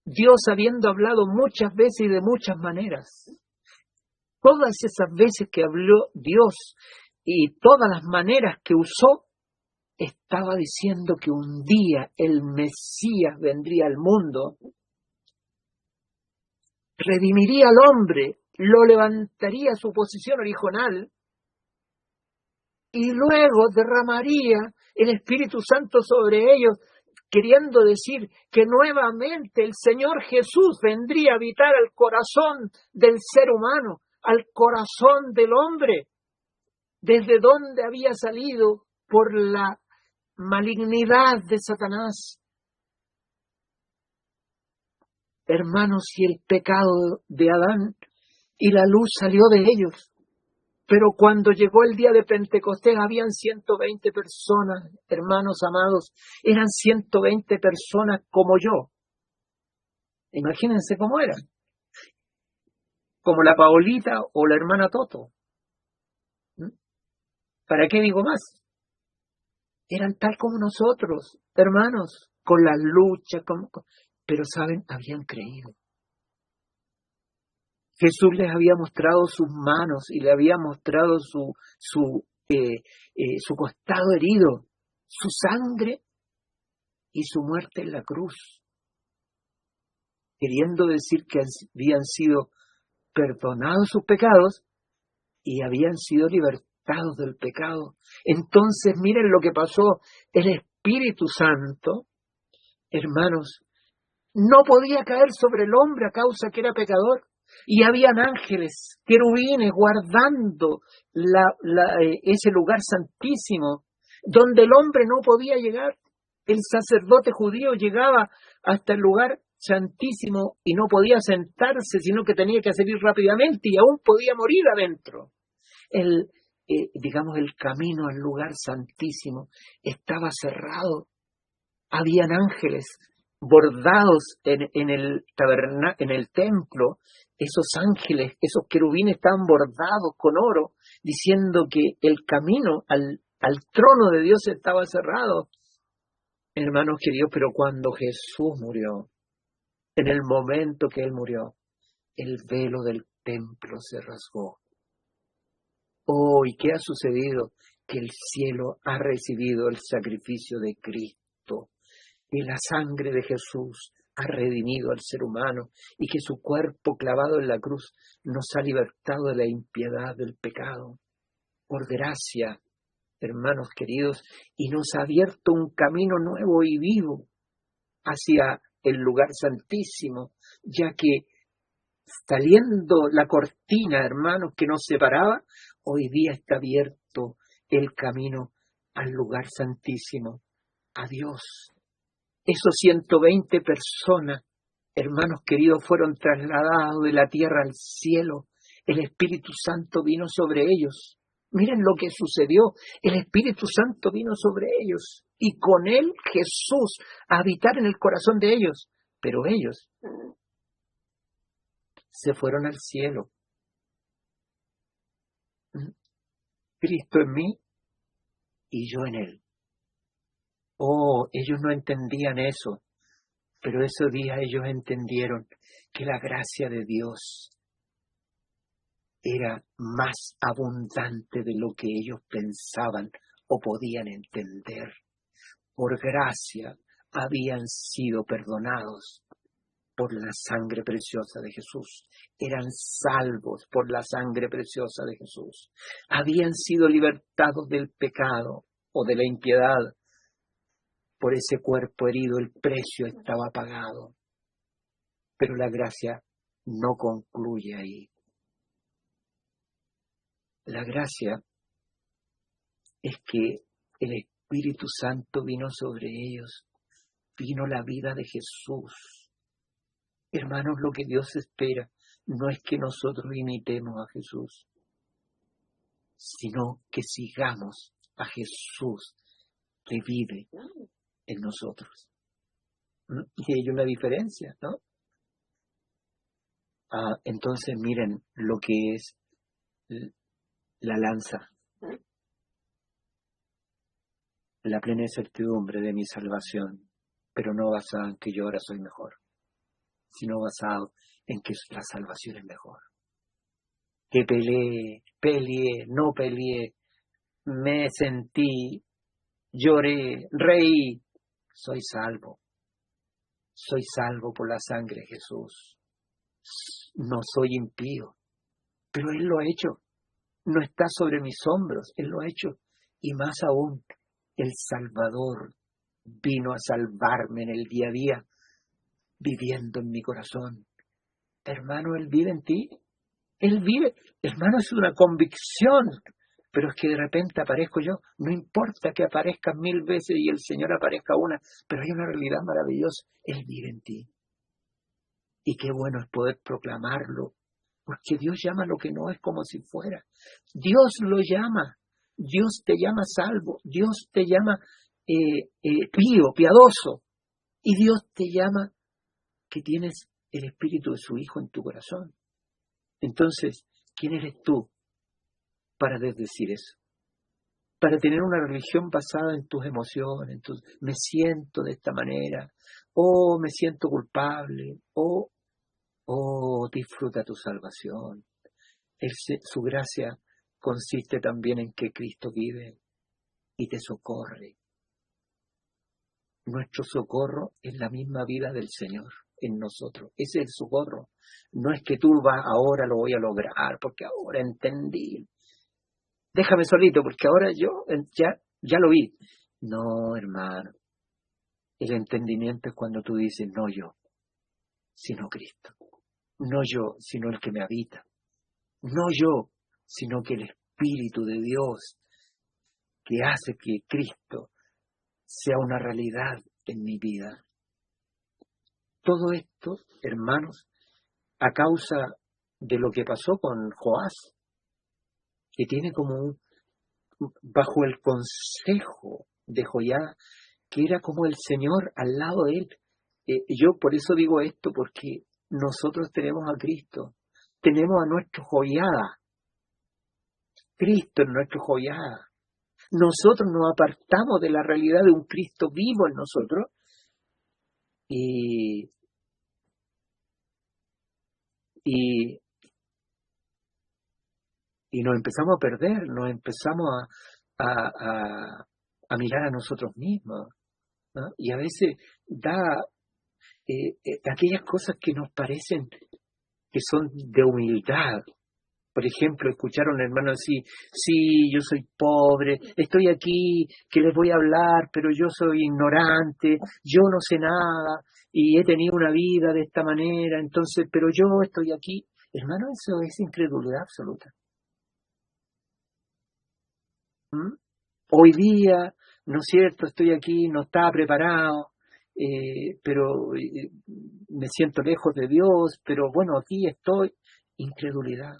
Dios habiendo hablado muchas veces y de muchas maneras. Todas esas veces que habló Dios y todas las maneras que usó, estaba diciendo que un día el Mesías vendría al mundo, redimiría al hombre, lo levantaría a su posición original y luego derramaría el Espíritu Santo sobre ellos, queriendo decir que nuevamente el Señor Jesús vendría a habitar al corazón del ser humano, al corazón del hombre, desde donde había salido por la malignidad de Satanás. Hermanos, y el pecado de Adán y la luz salió de ellos. Pero cuando llegó el día de Pentecostés, habían 120 personas, hermanos amados, eran 120 personas como yo. Imagínense cómo eran. Como la Paolita o la hermana Toto. ¿Para qué digo más? Eran tal como nosotros, hermanos, con las luchas, pero saben, habían creído. Jesús les había mostrado sus manos y le había mostrado su costado herido, su sangre y su muerte en la cruz, queriendo decir que habían sido perdonados sus pecados y habían sido libertados del pecado. Entonces, miren lo que pasó. El Espíritu Santo, hermanos, no podía caer sobre el hombre a causa que era pecador. Y habían ángeles, querubines, guardando ese lugar santísimo, donde el hombre no podía llegar. El sacerdote judío llegaba hasta el lugar santísimo y no podía sentarse, sino que tenía que salir rápidamente y aún podía morir adentro. El camino al lugar santísimo estaba cerrado. Habían ángeles bordados en el templo. Esos ángeles, esos querubines estaban bordados con oro, diciendo que el camino al trono de Dios estaba cerrado. Hermanos queridos, pero cuando Jesús murió, en el momento que Él murió, el velo del templo se rasgó. Oh, ¿y qué ha sucedido? Que el cielo ha recibido el sacrificio de Cristo, que la sangre de Jesús ha redimido al ser humano y que su cuerpo clavado en la cruz nos ha libertado de la impiedad del pecado. Por gracia, hermanos queridos, y nos ha abierto un camino nuevo y vivo hacia el lugar santísimo, ya que saliendo la cortina, hermanos, que nos separaba, hoy día está abierto el camino al lugar santísimo, a Dios. Esos 120 personas, hermanos queridos, fueron trasladados de la tierra al cielo. El Espíritu Santo vino sobre ellos. Miren lo que sucedió. El Espíritu Santo vino sobre ellos y con él Jesús a habitar en el corazón de ellos. Pero ellos se fueron al cielo. Cristo en mí y yo en él. Oh, ellos no entendían eso, pero ese día ellos entendieron que la gracia de Dios era más abundante de lo que ellos pensaban o podían entender. Por gracia habían sido perdonados por la sangre preciosa de Jesús. Eran salvos por la sangre preciosa de Jesús. Habían sido libertados del pecado o de la impiedad. Por ese cuerpo herido el precio estaba pagado. Pero la gracia no concluye ahí. La gracia es que el Espíritu Santo vino sobre ellos. Vino la vida de Jesús. Hermanos, lo que Dios espera no es que nosotros imitemos a Jesús, sino que sigamos a Jesús que vive en nosotros. Y hay una diferencia, ¿no? Entonces miren lo que es la lanza, la plena certidumbre de mi salvación, pero no basada en que yo ahora soy mejor, sino basado en que la salvación es mejor. Que peleé, no peleé, me sentí, lloré, reí, soy salvo por la sangre de Jesús. No soy impío, pero Él lo ha hecho, no está sobre mis hombros, Él lo ha hecho, y más aún, el Salvador vino a salvarme en el día a día, viviendo en mi corazón. Hermano, Él vive en ti, Él vive, hermano, es una convicción, pero es que de repente aparezco yo, no importa que aparezcas 1000 veces y el Señor aparezca una, pero hay una realidad maravillosa, Él vive en ti. Y qué bueno es poder proclamarlo, porque Dios llama lo que no es como si fuera. Dios lo llama, Dios te llama salvo, Dios te llama pío, piadoso, y Dios te llama que tienes el Espíritu de su Hijo en tu corazón. Entonces, ¿quién eres tú para desdecir eso? Para tener una religión basada en tus emociones, me siento de esta manera, o me siento culpable, o Oh, disfruta tu salvación. Su gracia consiste también en que Cristo vive y te socorre. Nuestro socorro es la misma vida del Señor en nosotros. Ese es el socorro. No es que tú vas, ahora lo voy a lograr, porque ahora entendí. Déjame solito, porque ahora yo ya lo vi. No, hermano. El entendimiento es cuando tú dices, no yo, sino Cristo. No yo, sino el que me habita. No yo, sino que el Espíritu de Dios que hace que Cristo sea una realidad en mi vida. Todo esto, hermanos, a causa de lo que pasó con Joás, que tiene como bajo el consejo de Joiada, que era como el Señor al lado de él. Yo por eso digo esto, porque nosotros tenemos a Cristo, tenemos a nuestro Joiada, Cristo es nuestro Joiada. Nosotros nos apartamos de la realidad de un Cristo vivo en nosotros y nos empezamos a perder, nos empezamos a mirar a nosotros mismos, ¿no? Y a veces da aquellas cosas que nos parecen que son de humildad. Por ejemplo, escuchar a un hermano decir, sí, yo soy pobre, estoy aquí, que les voy a hablar, pero yo soy ignorante, yo no sé nada, y he tenido una vida de esta manera, entonces, pero yo estoy aquí. Hermano, eso es incredulidad absoluta. ¿Mm? Hoy día, ¿no es cierto?, estoy aquí, no estaba preparado, pero me siento lejos de Dios, pero bueno, aquí estoy. Incredulidad,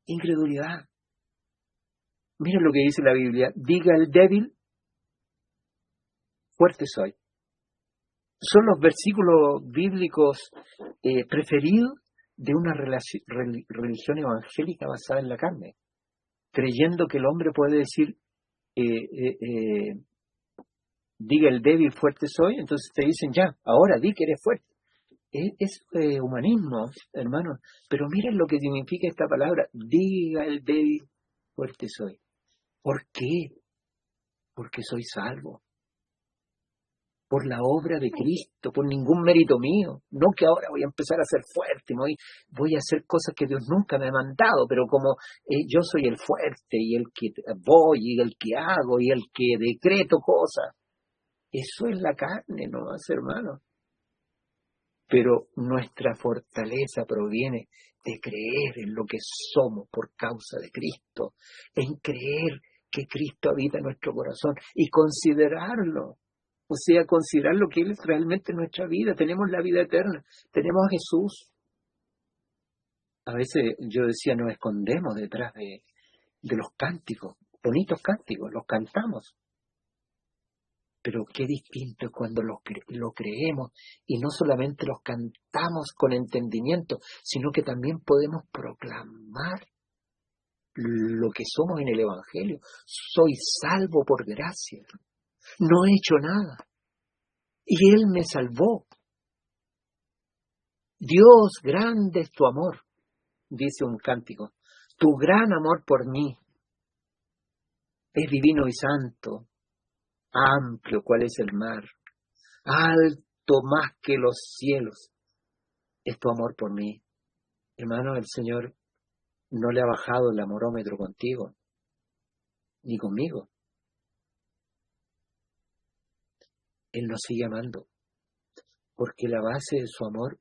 incredulidad. Miren lo que dice la Biblia, diga el débil, fuerte soy. Son los versículos bíblicos preferidos de una religión evangélica basada en la carne, creyendo que el hombre puede decir, diga el débil, fuerte soy, entonces te dicen ya, ahora di que eres fuerte. Es humanismo, hermano, pero miren lo que significa esta palabra, diga el débil, fuerte soy. ¿Por qué? Porque soy salvo. Por la obra de Cristo, por ningún mérito mío. No que ahora voy a empezar a ser fuerte, voy a hacer cosas que Dios nunca me ha mandado, pero como yo soy el fuerte y el que voy y el que hago y el que decreto cosas, eso es la carne, ¿no, hermano? Pero nuestra fortaleza proviene de creer en lo que somos por causa de Cristo, en creer que Cristo habita en nuestro corazón y considerarlo. O sea, considerar lo que Él es realmente en nuestra vida. Tenemos la vida eterna, tenemos a Jesús. A veces yo decía, nos escondemos detrás de los cánticos, bonitos cánticos, los cantamos. Pero qué distinto es cuando lo creemos y no solamente los cantamos con entendimiento, sino que también podemos proclamar lo que somos en el Evangelio. Soy salvo por gracia. No he hecho nada. Y Él me salvó. Dios, grande es tu amor, dice un cántico. Tu gran amor por mí es divino y santo, amplio cual es el mar, alto más que los cielos, es tu amor por mí. Hermano, el Señor no le ha bajado el amorómetro contigo, ni conmigo. Él nos sigue amando, porque la base de su amor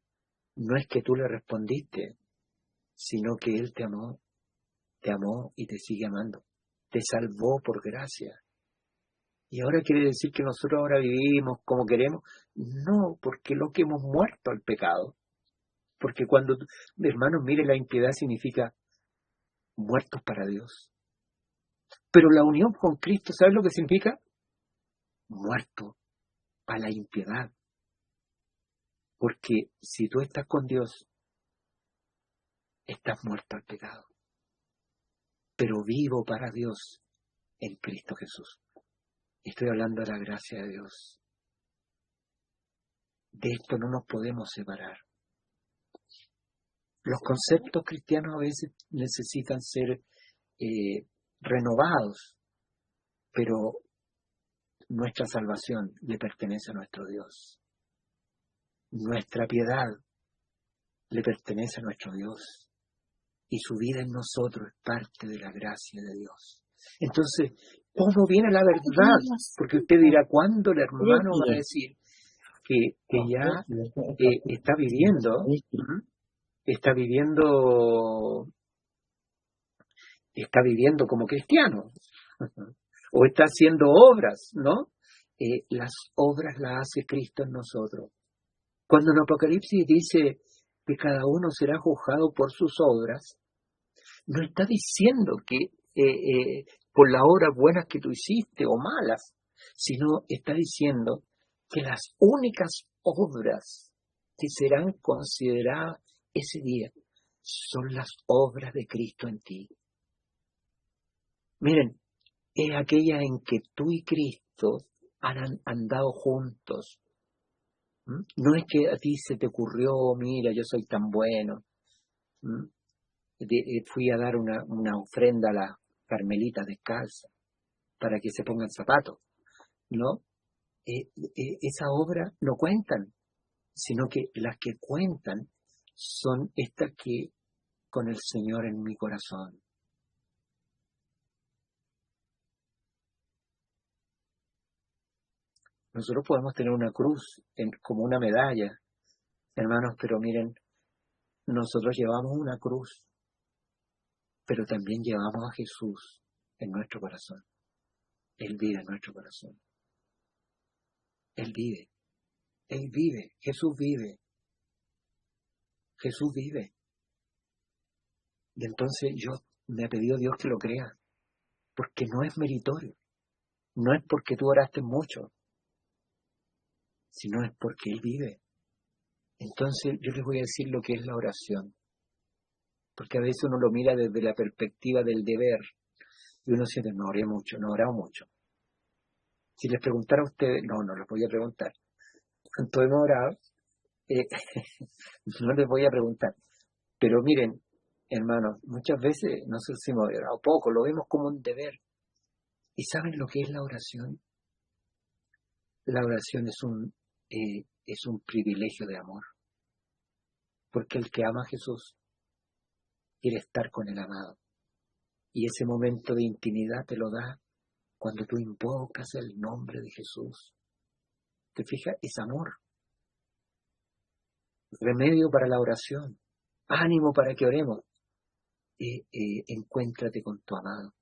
no es que tú le respondiste, sino que Él te amó y te sigue amando. Te salvó por gracia. Y ahora quiere decir que nosotros ahora vivimos como queremos. No, porque lo que hemos muerto al pecado. Porque cuando, hermanos, mire, la impiedad significa muertos para Dios. Pero la unión con Cristo, ¿sabes lo que significa? Muerto a la impiedad. Porque si tú estás con Dios, estás muerto al pecado. Pero vivo para Dios en Cristo Jesús. Estoy hablando de la gracia de Dios. De esto no nos podemos separar. Los conceptos cristianos a veces necesitan ser renovados, pero nuestra salvación le pertenece a nuestro Dios. Nuestra piedad le pertenece a nuestro Dios. Y su vida en nosotros es parte de la gracia de Dios. Entonces, ¿cómo viene la verdad? Porque usted dirá, ¿cuándo el hermano va a decir que ya está viviendo, está viviendo como cristiano? O está haciendo obras, ¿no? Las obras las hace Cristo en nosotros. Cuando en Apocalipsis dice que cada uno será juzgado por sus obras, no está diciendo que por las obras buenas que tú hiciste o malas, sino está diciendo que las únicas obras que serán consideradas ese día son las obras de Cristo en ti. Miren, es aquella en que tú y Cristo han andado juntos. No es que a ti se te ocurrió, mira, yo soy tan bueno. Fui a dar una ofrenda a las carmelitas descalzas para que se pongan zapatos, ¿no? Esas obras no cuentan, sino que las que cuentan son estas que con el Señor en mi corazón. Nosotros podemos tener una cruz como una medalla, hermanos, pero miren, nosotros llevamos una cruz, pero también llevamos a Jesús en nuestro corazón. Él vive en nuestro corazón. Él vive. Él vive. Jesús vive. Jesús vive. Y entonces me ha pedido Dios que lo crea, porque no es meritorio. No es porque tú oraste mucho, sino es porque Él vive. Entonces yo les voy a decir lo que es la oración, porque a veces uno lo mira desde la perspectiva del deber y uno siente, no oré mucho, no he orado mucho. Si les preguntara a ustedes, no les voy a preguntar cuánto hemos orado, no les voy a preguntar, pero miren, hermanos, muchas veces nosotros hemos orado poco, lo vemos como un deber. ¿Y saben lo que es la oración? La oración es un privilegio de amor, porque el que ama a Jesús quiere estar con el amado, y ese momento de intimidad te lo da cuando tú invocas el nombre de Jesús. ¿Te fijas? Es amor. Remedio para la oración. Ánimo para que oremos. Encuéntrate con tu amado.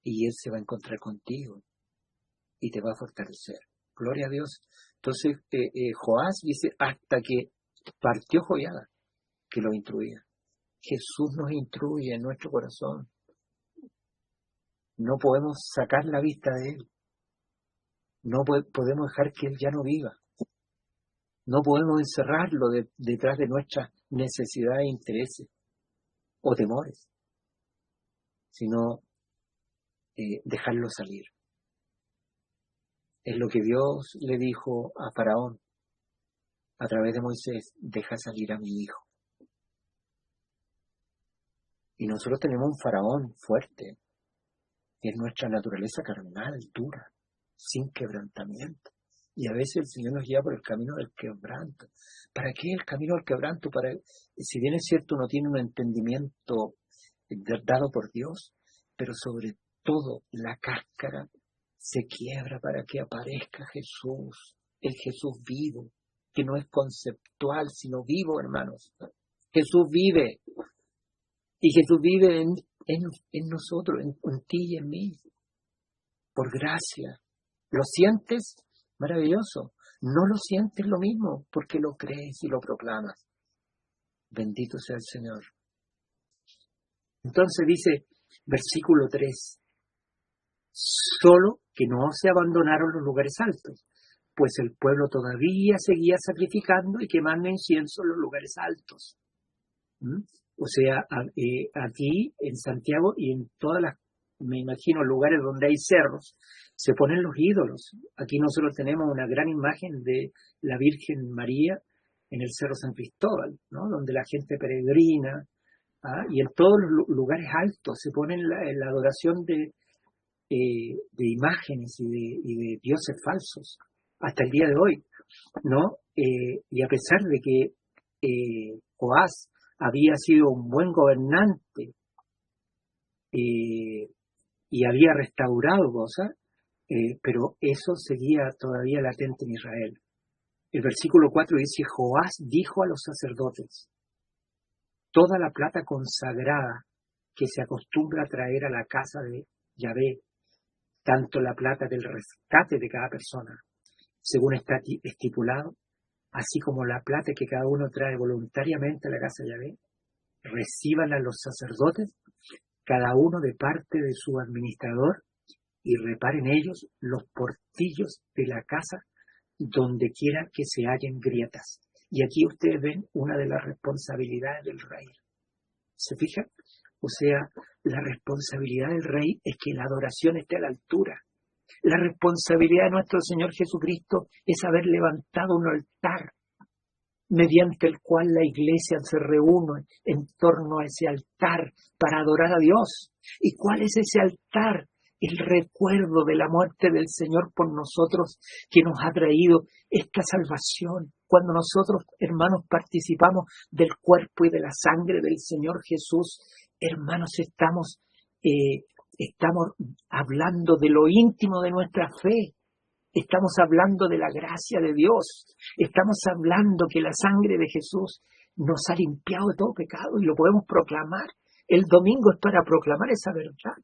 Y Él se va a encontrar contigo y te va a fortalecer. Gloria a Dios. Entonces, Joás dice, hasta que partió Joiada, que lo instruía. Jesús nos instruye en nuestro corazón. No podemos sacar la vista de Él. No podemos dejar que Él ya no viva. No podemos encerrarlo detrás de nuestras necesidades e intereses o temores, sino dejarlo salir. Es lo que Dios le dijo a Faraón a través de Moisés, deja salir a mi hijo. Y nosotros tenemos un Faraón fuerte, que es nuestra naturaleza carnal, dura, sin quebrantamiento. Y a veces el Señor nos lleva por el camino del quebranto. ¿Para qué el camino del quebranto? Si bien es cierto, uno tiene un entendimiento dado por Dios, pero sobre todo la cáscara se quiebra para que aparezca Jesús, el Jesús vivo, que no es conceptual, sino vivo, hermanos. Jesús vive. Y Jesús vive en nosotros, en ti y en mí, por gracia. ¿Lo sientes? Maravilloso. No lo sientes lo mismo, porque lo crees y lo proclamas. Bendito sea el Señor. Entonces dice, versículo 3, solo que no se abandonaron los lugares altos, pues el pueblo todavía seguía sacrificando y quemando incienso en los lugares altos. O sea, aquí en Santiago y en todas las, me imagino, lugares donde hay cerros, se ponen los ídolos. Aquí nosotros tenemos una gran imagen de la Virgen María en el Cerro San Cristóbal, ¿no? Donde la gente peregrina, y en todos los lugares altos se pone la adoración de imágenes y de dioses falsos, hasta el día de hoy, ¿no? Y a pesar de que Joás había sido un buen gobernante y había restaurado cosas, pero eso seguía todavía latente en Israel. El versículo 4 dice: Joás dijo a los sacerdotes: toda la plata consagrada que se acostumbra a traer a la casa de Yahvé, tanto la plata del rescate de cada persona, según está estipulado, así como la plata que cada uno trae voluntariamente a la casa de Yahvé, recíbanla los sacerdotes, cada uno de parte de su administrador, y reparen ellos los portillos de la casa donde quiera que se hallen grietas. Y aquí ustedes ven una de las responsabilidades del rey. ¿Se fijan? O sea, la responsabilidad del rey es que la adoración esté a la altura. La responsabilidad de nuestro Señor Jesucristo es haber levantado un altar mediante el cual la iglesia se reúne en torno a ese altar para adorar a Dios. ¿Y cuál es ese altar? El recuerdo de la muerte del Señor por nosotros, que nos ha traído esta salvación. Cuando nosotros, hermanos, participamos del cuerpo y de la sangre del Señor Jesús, hermanos, estamos hablando de lo íntimo de nuestra fe. Estamos hablando de la gracia de Dios. Estamos hablando que la sangre de Jesús nos ha limpiado de todo pecado y lo podemos proclamar. El domingo es para proclamar esa verdad.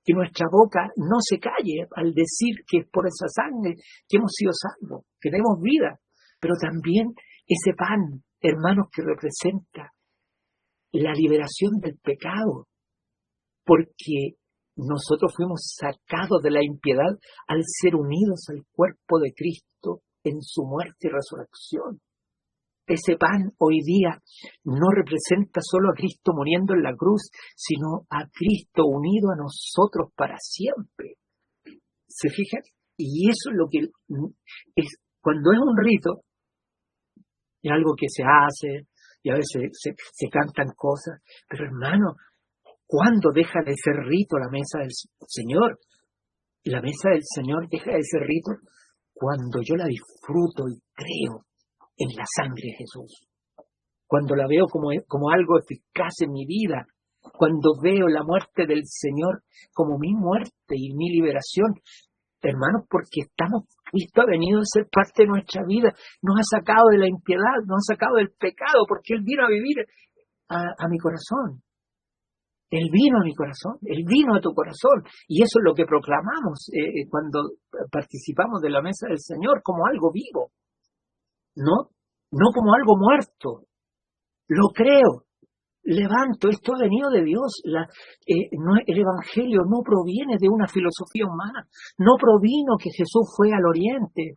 Que nuestra boca no se calle al decir que es por esa sangre que hemos sido salvos, que tenemos vida. Pero también ese pan, hermanos, que representa la liberación del pecado. Porque nosotros fuimos sacados de la impiedad al ser unidos al cuerpo de Cristo en su muerte y resurrección. Ese pan hoy día no representa solo a Cristo muriendo en la cruz, sino a Cristo unido a nosotros para siempre. ¿Se fijan? Y eso es lo que es, cuando es un rito, es algo que se hace, y a veces se cantan cosas, pero hermano, ¿cuándo deja de ser rito la mesa del Señor? La mesa del Señor deja de ser rito cuando yo la disfruto y creo en la sangre de Jesús. Cuando la veo como algo eficaz en mi vida. Cuando veo la muerte del Señor como mi muerte y mi liberación. Hermanos, porque Cristo ha venido a ser parte de nuestra vida. Nos ha sacado de la impiedad, nos ha sacado del pecado, porque Él vino a vivir a mi corazón. Él vino a mi corazón, Él vino a tu corazón. Y eso es lo que proclamamos cuando participamos de la mesa del Señor, como algo vivo. No como algo muerto. Lo creo. Levanto, esto ha venido de Dios. El Evangelio no proviene de una filosofía humana. No provino que Jesús fue al oriente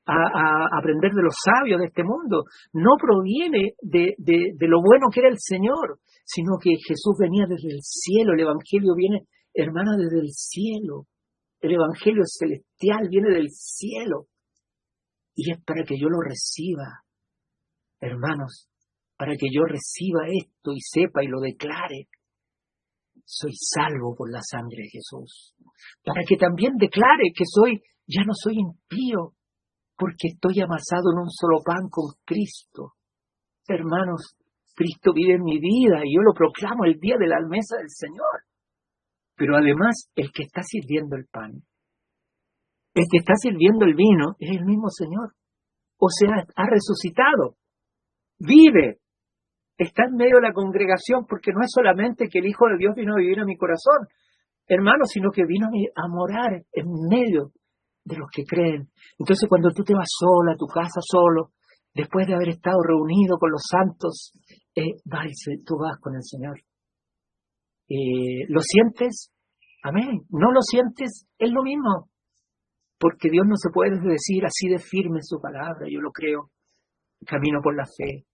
a aprender de los sabios de este mundo. No proviene de lo bueno que era el Señor, sino que Jesús venía desde el cielo. El Evangelio viene, hermana, desde el cielo. El Evangelio celestial viene del cielo. Y es para que yo lo reciba, hermanos, para que yo reciba esto y sepa y lo declare. Soy salvo por la sangre de Jesús. Para que también declare que ya no soy impío, porque estoy amasado en un solo pan con Cristo. Hermanos, Cristo vive en mi vida y yo lo proclamo el día de la mesa del Señor. Pero además, el que está sirviendo el pan, el que está sirviendo el vino, es el mismo Señor. O sea, ha resucitado, vive, está en medio de la congregación, porque no es solamente que el Hijo de Dios vino a vivir a mi corazón, hermanos, sino que vino a morar en medio de los que creen. Entonces, cuando tú te vas sola a tu casa solo, después de haber estado reunido con los santos, tú vas con el Señor. ¿Lo sientes? Amén. ¿No lo sientes? Es lo mismo. Porque Dios no se puede decir así de firme en su palabra. Yo lo creo. Camino por la fe.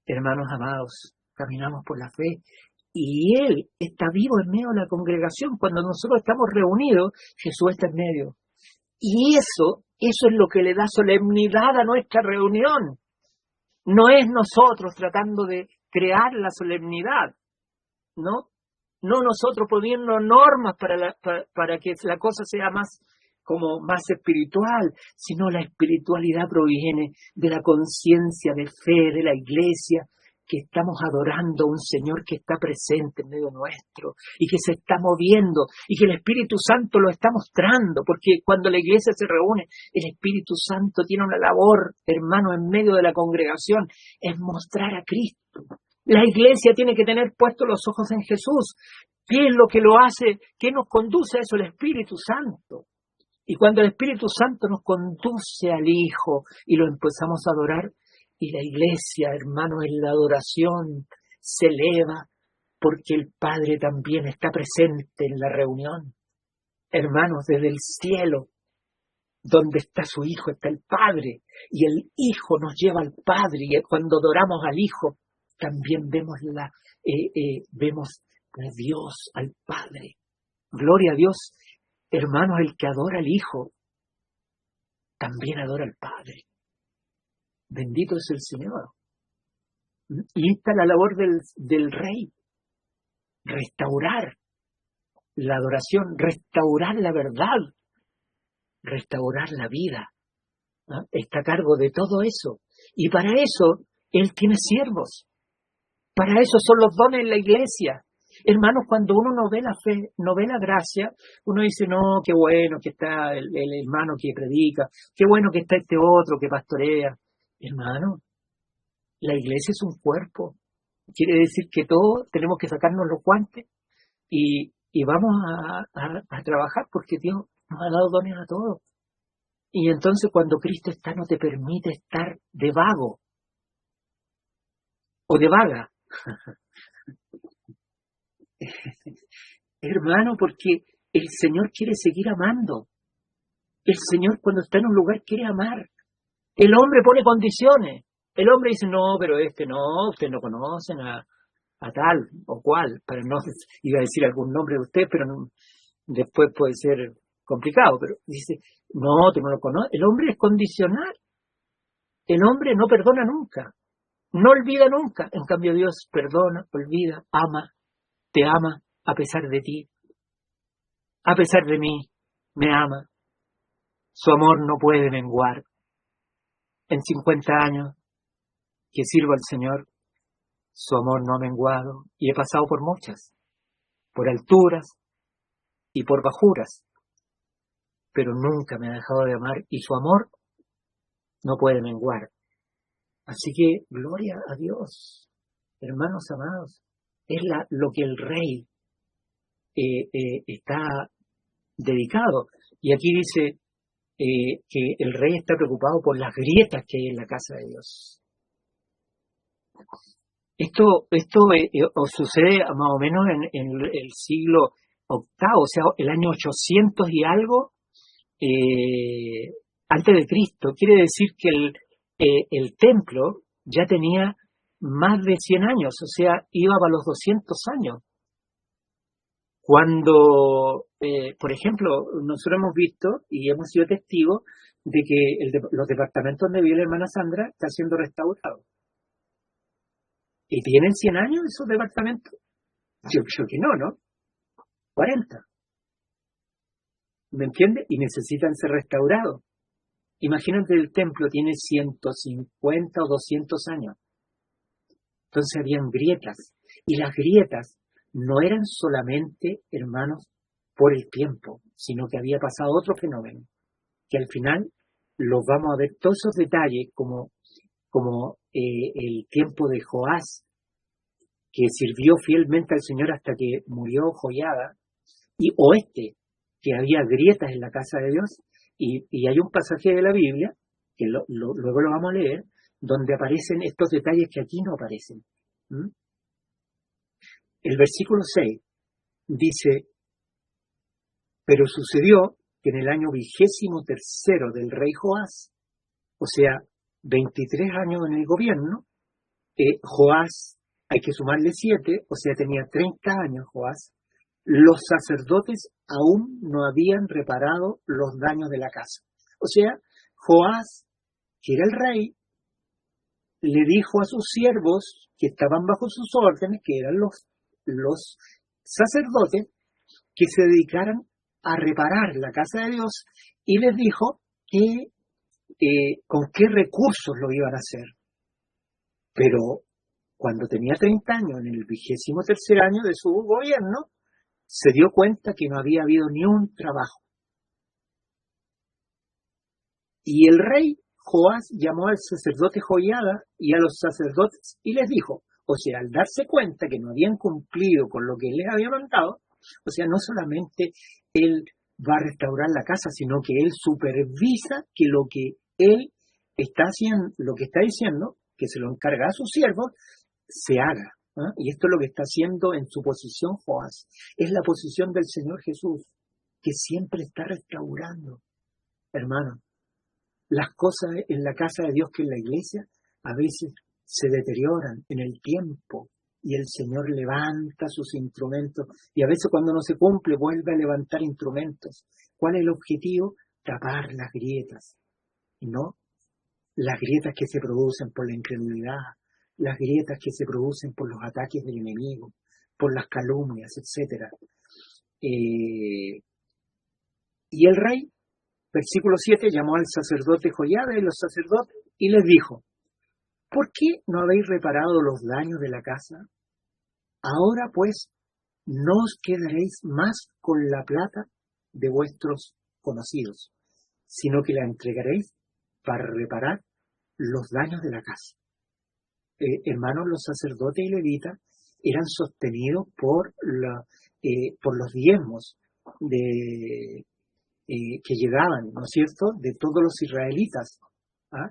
Hermanos amados, caminamos por la fe. Y Él está vivo en medio de la congregación. Cuando nosotros estamos reunidos, Jesús está en medio. Y eso es lo que le da solemnidad a nuestra reunión. No es nosotros tratando de crear la solemnidad, ¿no? No nosotros poniendo normas para que la cosa sea más espiritual, sino la espiritualidad proviene de la conciencia de fe de la iglesia, que estamos adorando a un Señor que está presente en medio nuestro y que se está moviendo y que el Espíritu Santo lo está mostrando, porque cuando la iglesia se reúne, el Espíritu Santo tiene una labor, hermano, en medio de la congregación, es mostrar a Cristo. La iglesia tiene que tener puestos los ojos en Jesús. ¿Qué es lo que lo hace? ¿Qué nos conduce a eso? El Espíritu Santo. Y cuando el Espíritu Santo nos conduce al Hijo y lo empezamos a adorar, y la iglesia, hermano, en la adoración se eleva porque el Padre también está presente en la reunión. Hermanos, desde el cielo, donde está su Hijo, está el Padre, y el Hijo nos lleva al Padre, y cuando adoramos al Hijo, también vemos vemos a Dios, al Padre. Gloria a Dios. Hermanos, el que adora al Hijo, también adora al Padre. Bendito es el Señor. Y esta es la labor del Rey. Restaurar la adoración, restaurar la verdad, restaurar la vida. ¿No? Está a cargo de todo eso. Y para eso, Él tiene siervos. Para eso son los dones en la iglesia. Hermanos, cuando uno no ve la fe, no ve la gracia, uno dice, no, qué bueno que está el hermano que predica, qué bueno que está este otro que pastorea. Hermano, la iglesia es un cuerpo. Quiere decir que todos tenemos que sacarnos los guantes y vamos a trabajar, porque Dios nos ha dado dones a todos. Y entonces cuando Cristo está, no te permite estar de vago o de vaga. Hermano, porque el Señor quiere seguir amando. El Señor, cuando está en un lugar, quiere amar. El hombre pone condiciones. El hombre dice, no, pero no, ustedes no conocen a tal o cual, para no iba a decir algún nombre de usted, pero no, después puede ser complicado, pero dice, no, tú no lo conoces. El hombre es condicional. El hombre no perdona nunca, no olvida nunca. En cambio, Dios perdona, olvida, ama, te ama a pesar de ti, a pesar de mí, me ama. Su amor no puede menguar. En 50 años que sirvo al Señor, su amor no ha menguado, y he pasado por muchas, por alturas y por bajuras, pero nunca me ha dejado de amar, y su amor no puede menguar. Así que, gloria a Dios, hermanos amados, es lo que el Rey está dedicado. Y aquí dice que el Rey está preocupado por las grietas que hay en la casa de Dios. Esto sucede más o menos en el siglo VIII, o sea, el año 800 y algo antes de Cristo. Quiere decir que el templo ya tenía más de 100 años, o sea, iba para los 200 años. Cuando, por ejemplo, nosotros hemos visto y hemos sido testigos de que los departamentos donde vive la hermana Sandra están siendo restaurados. ¿Y tienen 100 años esos departamentos? Yo creo que no, 40. ¿Me entiendes? Y necesitan ser restaurados. Imagínate, el templo tiene 150 o 200 años. Entonces habían grietas. Y las grietas no eran solamente, hermanos, por el tiempo, sino que había pasado otro fenómeno, que al final los vamos a ver todos esos detalles, como el tiempo de Joás, que sirvió fielmente al Señor hasta que murió Joiada, que había grietas en la casa de Dios, y hay un pasaje de la Biblia, que luego lo vamos a leer, donde aparecen estos detalles que aquí no aparecen. El versículo 6 dice, pero sucedió que en el año 23 del rey Joás, o sea, 23 años en el gobierno, Joás, hay que sumarle 7, o sea, tenía 30 años Joás, los sacerdotes aún no habían reparado los daños de la casa. O sea, Joás, que era el rey, le dijo a sus siervos que estaban bajo sus órdenes, que eran los sacerdotes, que se dedicaran a reparar la casa de Dios, y les dijo que con qué recursos lo iban a hacer. Pero cuando tenía 30 años, en el 23º año de su gobierno, se dio cuenta que no había habido ni un trabajo. Y el rey Joás llamó al sacerdote Joiada y a los sacerdotes y les dijo, o sea, al darse cuenta que no habían cumplido con lo que él les había mandado, o sea, no solamente él va a restaurar la casa, sino que él supervisa que lo que él está haciendo, lo que está diciendo, que se lo encarga a sus siervos, se haga. ¿Ah? Y esto es lo que está haciendo en su posición Joás. Es la posición del Señor Jesús, que siempre está restaurando. Hermano, las cosas en la casa de Dios, que en la iglesia, a veces se deterioran en el tiempo y el Señor levanta sus instrumentos y a veces cuando no se cumple vuelve a levantar instrumentos. ¿Cuál es el objetivo? Tapar las grietas, ¿no? Las grietas que se producen por la incredulidad, las grietas que se producen por los ataques del enemigo, por las calumnias, etc. Y el rey, versículo 7, llamó al sacerdote Joiada y los sacerdotes y les dijo, ¿por qué no habéis reparado los daños de la casa? Ahora pues no os quedaréis más con la plata de vuestros conocidos, sino que la entregaréis para reparar los daños de la casa. Hermanos, los sacerdotes y levitas eran sostenidos por los diezmos que llegaban, ¿no es cierto?, de todos los israelitas. ¿Ah?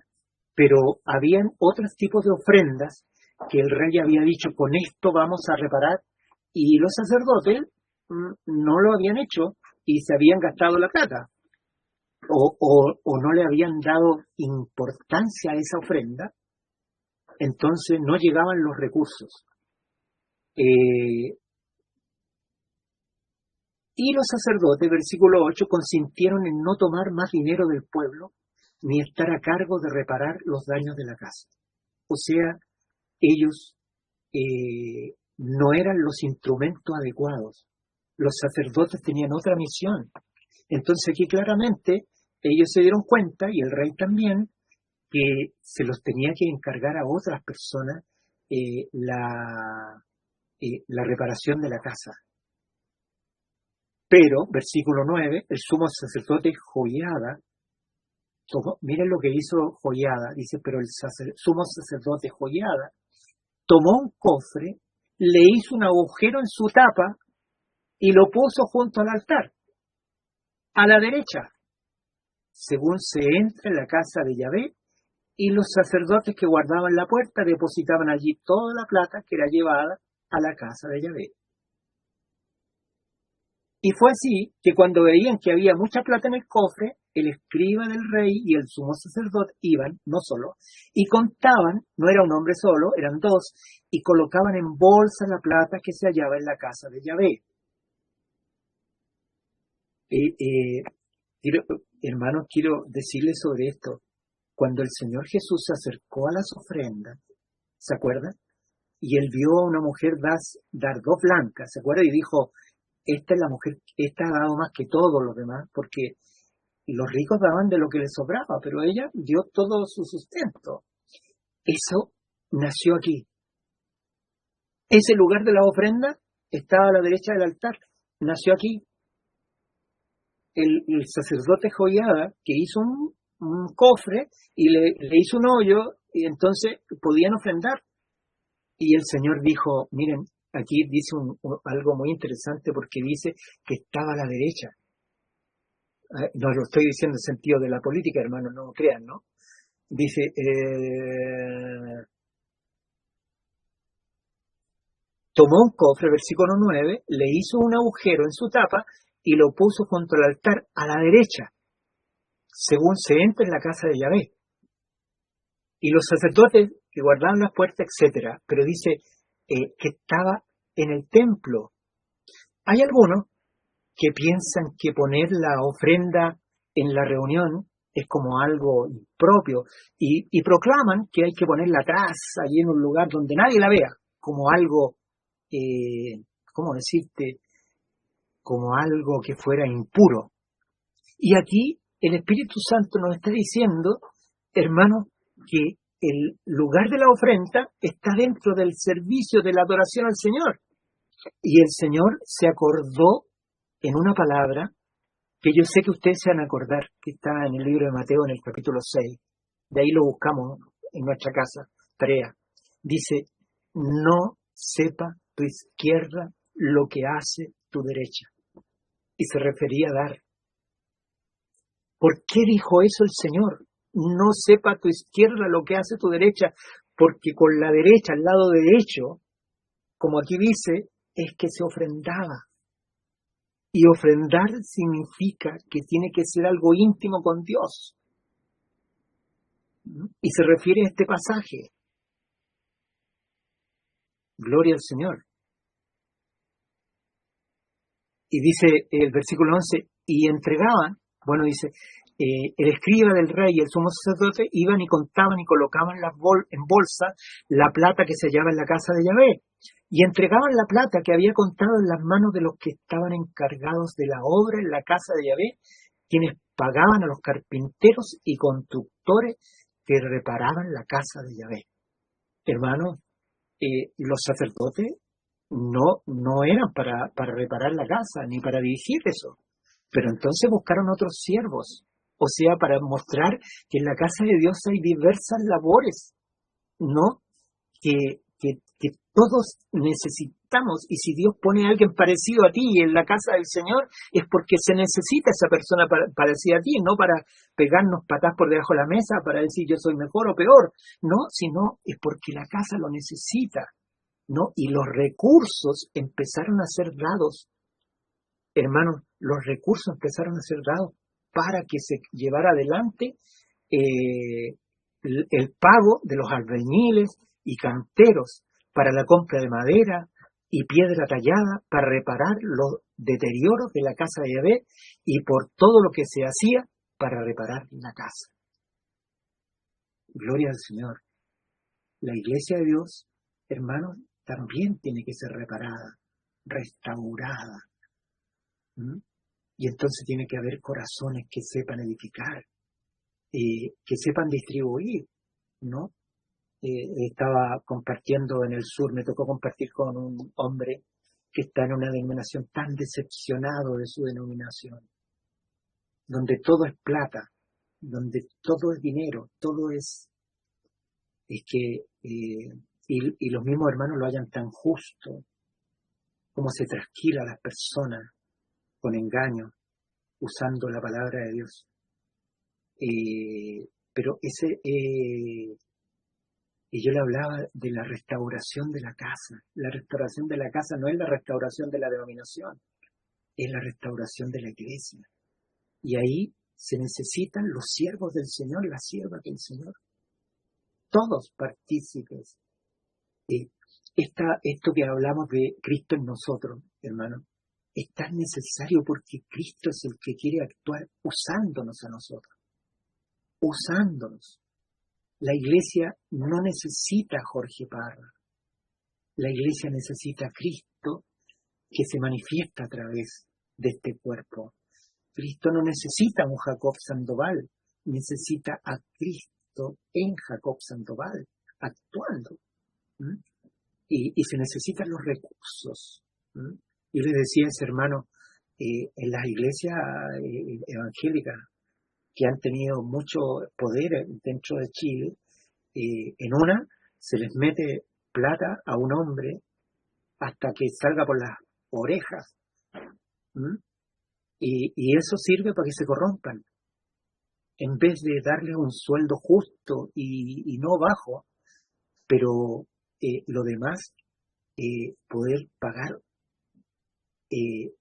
Pero habían otros tipos de ofrendas que el rey había dicho, con esto vamos a reparar, y los sacerdotes no lo habían hecho y se habían gastado la plata, o no le habían dado importancia a esa ofrenda, entonces no llegaban los recursos. Y los sacerdotes, versículo 8, consintieron en no tomar más dinero del pueblo, ni estar a cargo de reparar los daños de la casa. O sea, ellos no eran los instrumentos adecuados. Los sacerdotes tenían otra misión. Entonces aquí claramente ellos se dieron cuenta, y el rey también, que se los tenía que encargar a otras personas la reparación de la casa. Pero, versículo 9, el sumo sacerdote Joiada, miren lo que hizo Joiada, dice, pero el sumo sacerdote Joiada tomó un cofre, le hizo un agujero en su tapa y lo puso junto al altar, a la derecha, según se entra en la casa de Yahvé, y los sacerdotes que guardaban la puerta depositaban allí toda la plata que era llevada a la casa de Yahvé. Y fue así que cuando veían que había mucha plata en el cofre, el escriba del rey y el sumo sacerdote iban, no solo, y contaban, no era un hombre solo, eran dos, y colocaban en bolsa la plata que se hallaba en la casa de Yahvé. Hermanos, quiero decirles sobre esto. Cuando el Señor Jesús se acercó a las ofrendas, ¿se acuerdan? Y él vio a una mujer dar 2 blancas, ¿se acuerdan? Y dijo, esta es la mujer, esta ha dado más que todos los demás, porque los ricos daban de lo que les sobraba, pero ella dio todo su sustento. Eso nació aquí. Ese lugar de la ofrenda estaba a la derecha del altar, nació aquí. El sacerdote Joiada, que hizo un cofre y le hizo un hoyo, y entonces podían ofrendar. Y el Señor dijo, miren, aquí dice algo muy interesante, porque dice que estaba a la derecha. No lo estoy diciendo en sentido de la política, hermano, no crean, ¿no? Dice, tomó un cofre, versículo 9, le hizo un agujero en su tapa y lo puso junto al altar a la derecha, según se entra en la casa de Yahvé. Y los sacerdotes que guardaban las puertas, etcétera, pero dice que estaba en el templo. Hay algunos que piensan que poner la ofrenda en la reunión es como algo impropio, y proclaman que hay que ponerla atrás, allí en un lugar donde nadie la vea, como algo, ¿cómo decirte? Como algo que fuera impuro. Y aquí el Espíritu Santo nos está diciendo, hermanos, que el lugar de la ofrenda está dentro del servicio de la adoración al Señor. Y el Señor se acordó en una palabra que yo sé que ustedes se van a acordar, que está en el libro de Mateo en el capítulo 6. De ahí lo buscamos en nuestra casa, tarea. Dice, no sepa tu izquierda lo que hace tu derecha. Y se refería a dar. ¿Por qué dijo eso el Señor? No sepa tu izquierda lo que hace tu derecha, porque con la derecha, al lado derecho, como aquí dice, es que se ofrendaba. Y ofrendar significa que tiene que ser algo íntimo con Dios. Y se refiere a este pasaje. Gloria al Señor. Y dice el versículo 11, y entregaban, bueno, dice, el escriba del rey y el sumo sacerdote iban y contaban y colocaban en bolsa la plata que se hallaba en la casa de Yahvé, y entregaban la plata que había contado en las manos de los que estaban encargados de la obra en la casa de Yahvé, quienes pagaban a los carpinteros y constructores que reparaban la casa de Yahvé. Hermanos, los sacerdotes no eran para reparar la casa, ni para dirigir eso. Pero entonces buscaron otros siervos, o sea, para mostrar que en la casa de Dios hay diversas labores, ¿no? Que todos necesitamos, y si Dios pone a alguien parecido a ti en la casa del Señor, es porque se necesita esa persona parecida a ti, no para pegarnos patas por debajo de la mesa, para decir yo soy mejor o peor, no, sino es porque la casa lo necesita, ¿no? Y los recursos empezaron a ser dados, hermanos, los recursos empezaron a ser dados para que se llevara adelante el pago de los albañiles y canteros para la compra de madera y piedra tallada para reparar los deterioros de la casa de Yahvé y por todo lo que se hacía para reparar la casa. Gloria al Señor. La iglesia de Dios, hermanos, también tiene que ser reparada, restaurada. Y entonces tiene que haber corazones que sepan edificar, que sepan distribuir, ¿no? Estaba compartiendo en el sur, me tocó compartir con un hombre que está en una denominación tan decepcionado de su denominación, donde todo es plata, donde todo es dinero, todo es que, y los mismos hermanos lo hayan tan justo, como se trasquila a las personas con engaño, usando la palabra de Dios. Pero y yo le hablaba de la restauración de la casa. La restauración de la casa no es la restauración de la denominación, es la restauración de la iglesia. Y ahí se necesitan los siervos del Señor, las siervas del Señor. Todos partícipes. Esto que hablamos de Cristo en nosotros, hermano, es tan necesario porque Cristo es el que quiere actuar usándonos a nosotros. Usándonos. La iglesia no necesita a Jorge Parra. La iglesia necesita a Cristo que se manifiesta a través de este cuerpo. Cristo no necesita a un Jacob Sandoval, necesita a Cristo en Jacob Sandoval, actuando. Y se necesitan los recursos. Yo les decía a ese hermano, en las iglesias evangélicas, que han tenido mucho poder dentro de Chile, en una se les mete plata a un hombre hasta que salga por las orejas, y eso sirve para que se corrompan, en vez de darles un sueldo justo y no bajo, pero lo demás, poder pagar,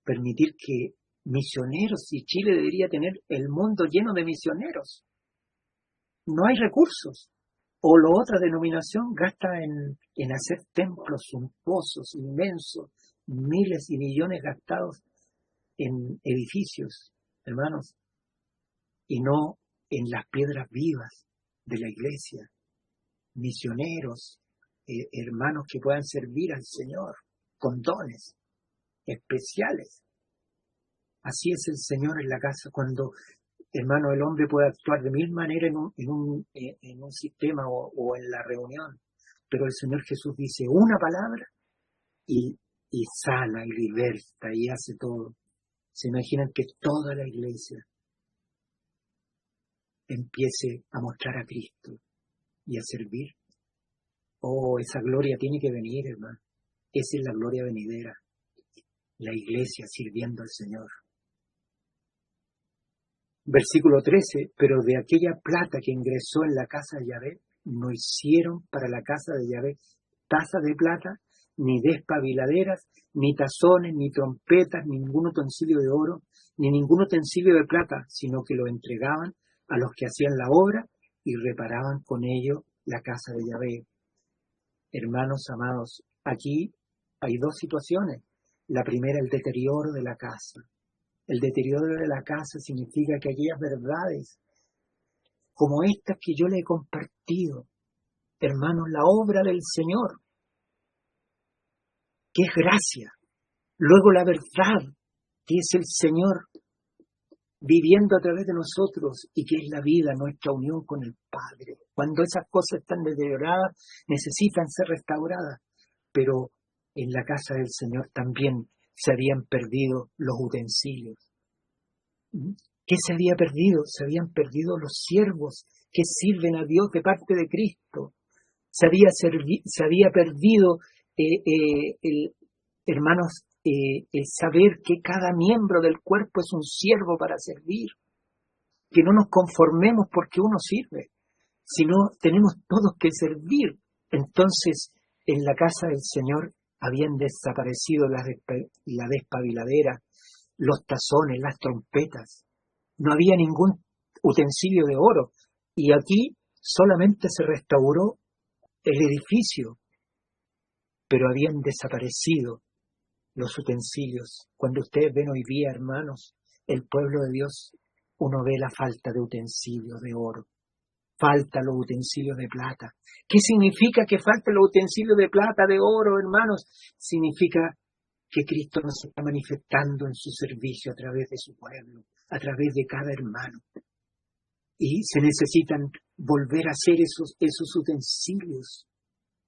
permitir que misioneros, y Chile debería tener el mundo lleno de misioneros. No hay recursos. O la otra denominación gasta en hacer templos suntuosos, inmensos, miles y millones gastados en edificios, hermanos, y no en las piedras vivas de la iglesia, misioneros, hermanos que puedan servir al Señor con dones especiales. Así es el Señor en la casa, cuando, hermano, el hombre puede actuar de mil maneras en un sistema o en la reunión, pero el Señor Jesús dice una palabra y sana y liberta y hace todo. ¿Se imaginan que toda la iglesia empiece a mostrar a Cristo y a servir? Oh, esa gloria tiene que venir, hermano. Esa es la gloria venidera. La iglesia sirviendo al Señor. Versículo 13, pero de aquella plata que ingresó en la casa de Yahvé, no hicieron para la casa de Yahvé taza de plata, ni despabiladeras, ni tazones, ni trompetas, ni ningún utensilio de oro, ni ningún utensilio de plata, sino que lo entregaban a los que hacían la obra y reparaban con ello la casa de Yahvé. Hermanos amados, aquí hay dos situaciones. La primera, el deterioro de la casa. El deterioro de la casa significa que aquellas verdades como estas que yo le he compartido, hermanos, la obra del Señor, que es gracia, luego la verdad, que es el Señor viviendo a través de nosotros y que es la vida, nuestra unión con el Padre. Cuando esas cosas están deterioradas, necesitan ser restauradas, pero en la casa del Señor también se habían perdido los utensilios. ¿Qué se había perdido? Se habían perdido los siervos que sirven a Dios de parte de Cristo. Se había perdido, hermanos, el saber que cada miembro del cuerpo es un siervo para servir. Que no nos conformemos porque uno sirve, sino tenemos todos que servir. Entonces, en la casa del Señor habían desaparecido la despabiladera, los tazones, las trompetas. No había ningún utensilio de oro. Y aquí solamente se restauró el edificio, pero habían desaparecido los utensilios. Cuando ustedes ven hoy día, hermanos, el pueblo de Dios, uno ve la falta de utensilios de oro. Falta los utensilios de plata. ¿Qué significa que falten los utensilios de plata, de oro, hermanos? Significa que Cristo nos está manifestando en su servicio a través de su pueblo, a través de cada hermano. Y se necesitan volver a hacer esos utensilios.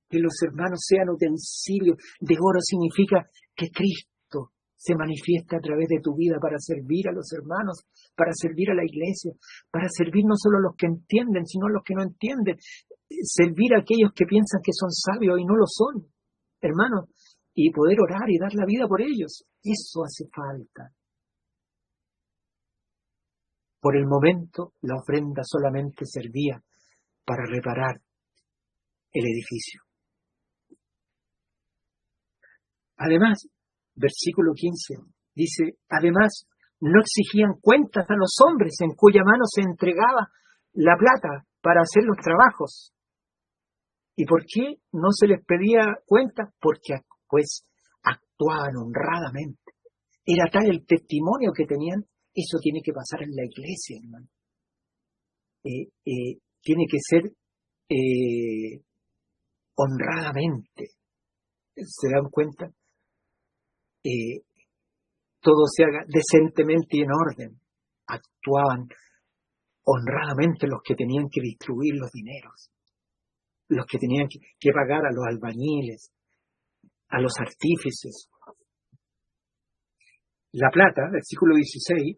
Que los hermanos sean utensilios de oro significa que Cristo se manifiesta a través de tu vida para servir a los hermanos, para servir a la iglesia, para servir no solo a los que entienden, sino a los que no entienden. Servir a aquellos que piensan que son sabios y no lo son, hermanos, y poder orar y dar la vida por ellos. Eso hace falta. Por el momento, la ofrenda solamente servía para reparar el edificio. Además, versículo 15, dice, además, no exigían cuentas a los hombres en cuya mano se entregaba la plata para hacer los trabajos. ¿Y por qué no se les pedía cuentas? Porque pues actuaban honradamente. Era tal el testimonio que tenían. Eso tiene que pasar en la iglesia, hermano. Tiene que ser honradamente. ¿Se dan cuenta? Todo se haga decentemente y en orden. Actuaban honradamente los que tenían que distribuir los dineros, los que tenían que pagar a los albañiles, a los artífices. La plata, versículo 16,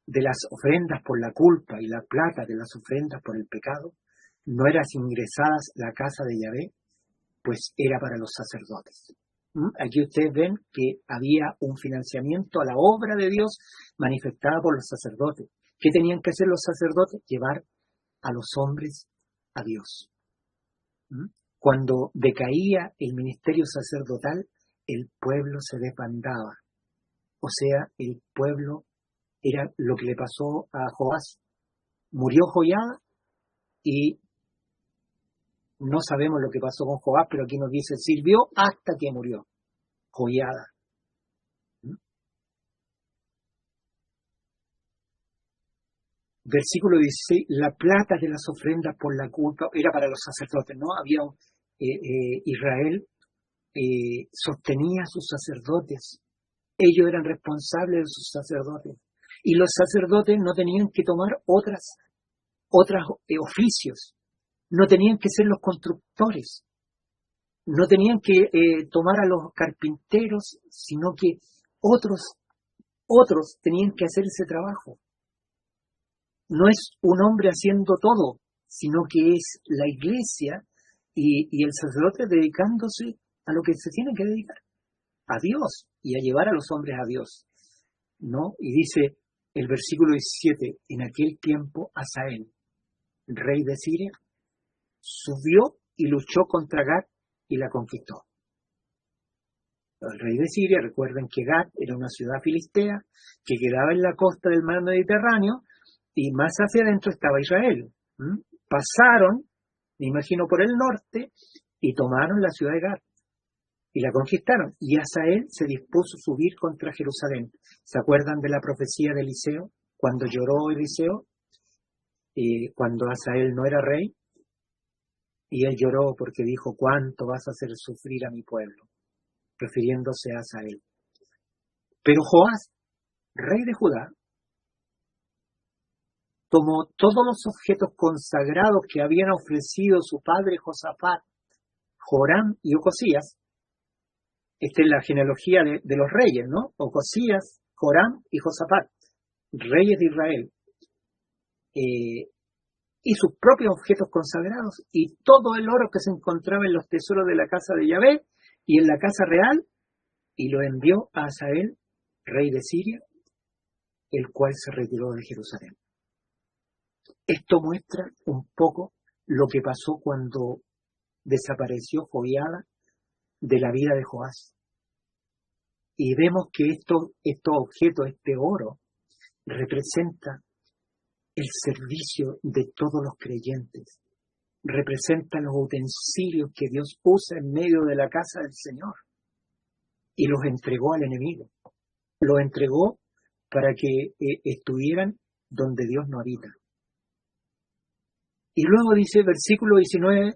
de las ofrendas por la culpa y la plata de las ofrendas por el pecado, no eran ingresadas a la casa de Yahvé, pues era para los sacerdotes. Aquí ustedes ven que había un financiamiento a la obra de Dios manifestada por los sacerdotes. ¿Qué tenían que hacer los sacerdotes? Llevar a los hombres a Dios. Cuando decaía el ministerio sacerdotal, el pueblo se desbandaba. O sea, el pueblo era lo que le pasó a Joás. Murió Joiada y no sabemos lo que pasó con Joás, pero aquí nos dice, sirvió hasta que murió Joiada. Versículo 16, la plata de las ofrendas por la culpa era para los sacerdotes, ¿no? Israel sostenía a sus sacerdotes, ellos eran responsables de sus sacerdotes, y los sacerdotes no tenían que tomar otros oficios, no tenían que ser los constructores, no tenían que tomar a los carpinteros, sino que otros tenían que hacer ese trabajo. No es un hombre haciendo todo, sino que es la iglesia y el sacerdote dedicándose a lo que se tiene que dedicar, a Dios y a llevar a los hombres a Dios, ¿no? Y dice el versículo 17, en aquel tiempo Hazael, rey de Siria, subió y luchó contra Gat y la conquistó. El rey de Siria, recuerden que Gat era una ciudad filistea que quedaba en la costa del mar Mediterráneo y más hacia adentro estaba Israel. Pasaron, me imagino, por el norte y tomaron la ciudad de Gat y la conquistaron. Y Hazael se dispuso a subir contra Jerusalén. ¿Se acuerdan de la profecía de Eliseo? Cuando lloró Eliseo, cuando Hazael no era rey, y él lloró porque dijo, ¿cuánto vas a hacer sufrir a mi pueblo? Refiriéndose a Hazael. Pero Joás, rey de Judá, tomó todos los objetos consagrados que habían ofrecido su padre Josafat, Joram y Ocosías. Esta es la genealogía de los reyes, ¿no? Ocosías, Joram y Josafat, reyes de Israel. Y sus propios objetos consagrados, y todo el oro que se encontraba en los tesoros de la casa de Yahvé y en la casa real, y lo envió a Hazael, rey de Siria, el cual se retiró de Jerusalén. Esto muestra un poco lo que pasó cuando desapareció Joiada de la vida de Joás. Y vemos que estos objetos, este oro, representa el servicio de todos los creyentes, representa los utensilios que Dios usa en medio de la casa del Señor y los entregó al enemigo, los entregó para que estuvieran donde Dios no habita. Y luego dice, versículo 19,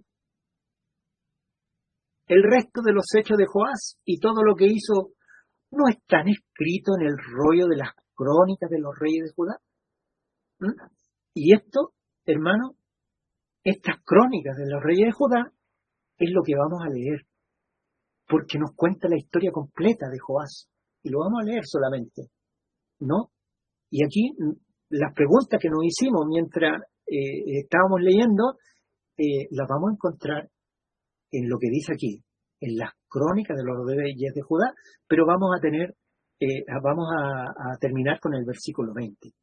el resto de los hechos de Joás y todo lo que hizo no están escritos en el rollo de las crónicas de los reyes de Judá. Y esto, hermano, estas crónicas de los reyes de Judá es lo que vamos a leer, porque nos cuenta la historia completa de Joás, y lo vamos a leer solamente, ¿no? Y aquí las preguntas que nos hicimos mientras estábamos leyendo, las vamos a encontrar en lo que dice aquí, en las crónicas de los reyes de Judá, pero vamos a terminar con el versículo 20.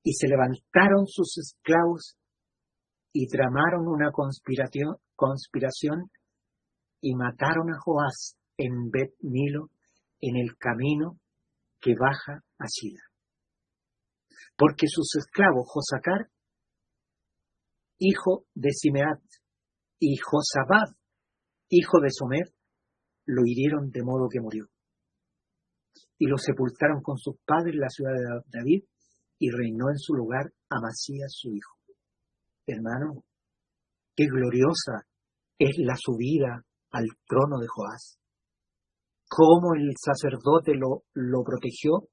Y se levantaron sus esclavos y tramaron una conspiración y mataron a Joás en Bet Milo, en el camino que baja a Sila. Porque sus esclavos Josacar, hijo de Simeat, y Josabad, hijo de Somer, lo hirieron de modo que murió. Y lo sepultaron con sus padres en la ciudad de David, y reinó en su lugar Amasías su hijo. Hermano, qué gloriosa es la subida al trono de Joás. Cómo el sacerdote lo protegió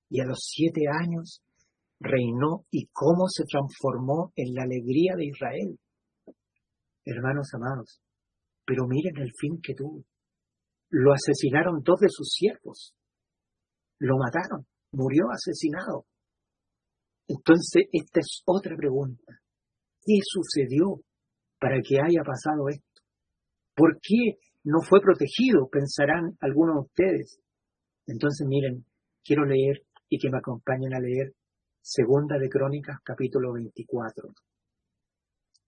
y a los 7 años reinó y cómo se transformó en la alegría de Israel. Hermanos amados, pero miren el fin que tuvo. Lo asesinaron 2 de sus siervos. Lo mataron, murió asesinado. Entonces, esta es otra pregunta. ¿Qué sucedió para que haya pasado esto? ¿Por qué no fue protegido? Pensarán algunos de ustedes. Entonces, miren, quiero leer y que me acompañen a leer Segunda de Crónicas, capítulo 24.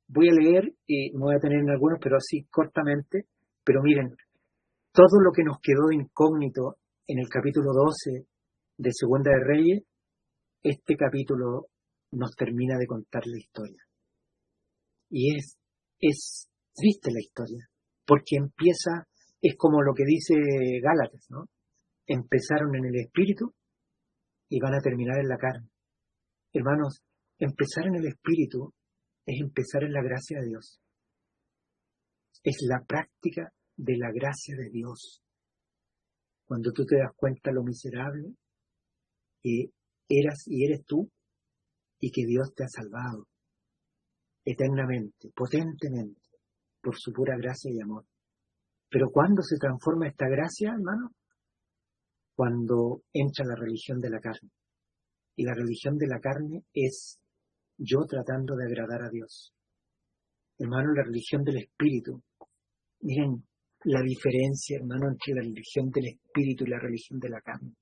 Voy a leer, y me voy a tener en algunos, pero así cortamente. Pero miren, todo lo que nos quedó de incógnito en el capítulo 12 de Segunda de Reyes, este capítulo nos termina de contar la historia. Y es triste la historia, porque empieza, es como lo que dice Gálatas, ¿no? Empezaron en el espíritu y van a terminar en la carne. Hermanos, empezar en el Espíritu es empezar en la gracia de Dios. Es la práctica de la gracia de Dios. Cuando tú te das cuenta lo miserable que eras y eres tú, y que Dios te ha salvado eternamente, potentemente, por su pura gracia y amor. Pero ¿cuándo se transforma esta gracia, hermano? Cuando entra la religión de la carne. Y la religión de la carne es yo tratando de agradar a Dios. Hermano, la religión del Espíritu. Miren la diferencia, hermano, entre la religión del Espíritu y la religión de la carne.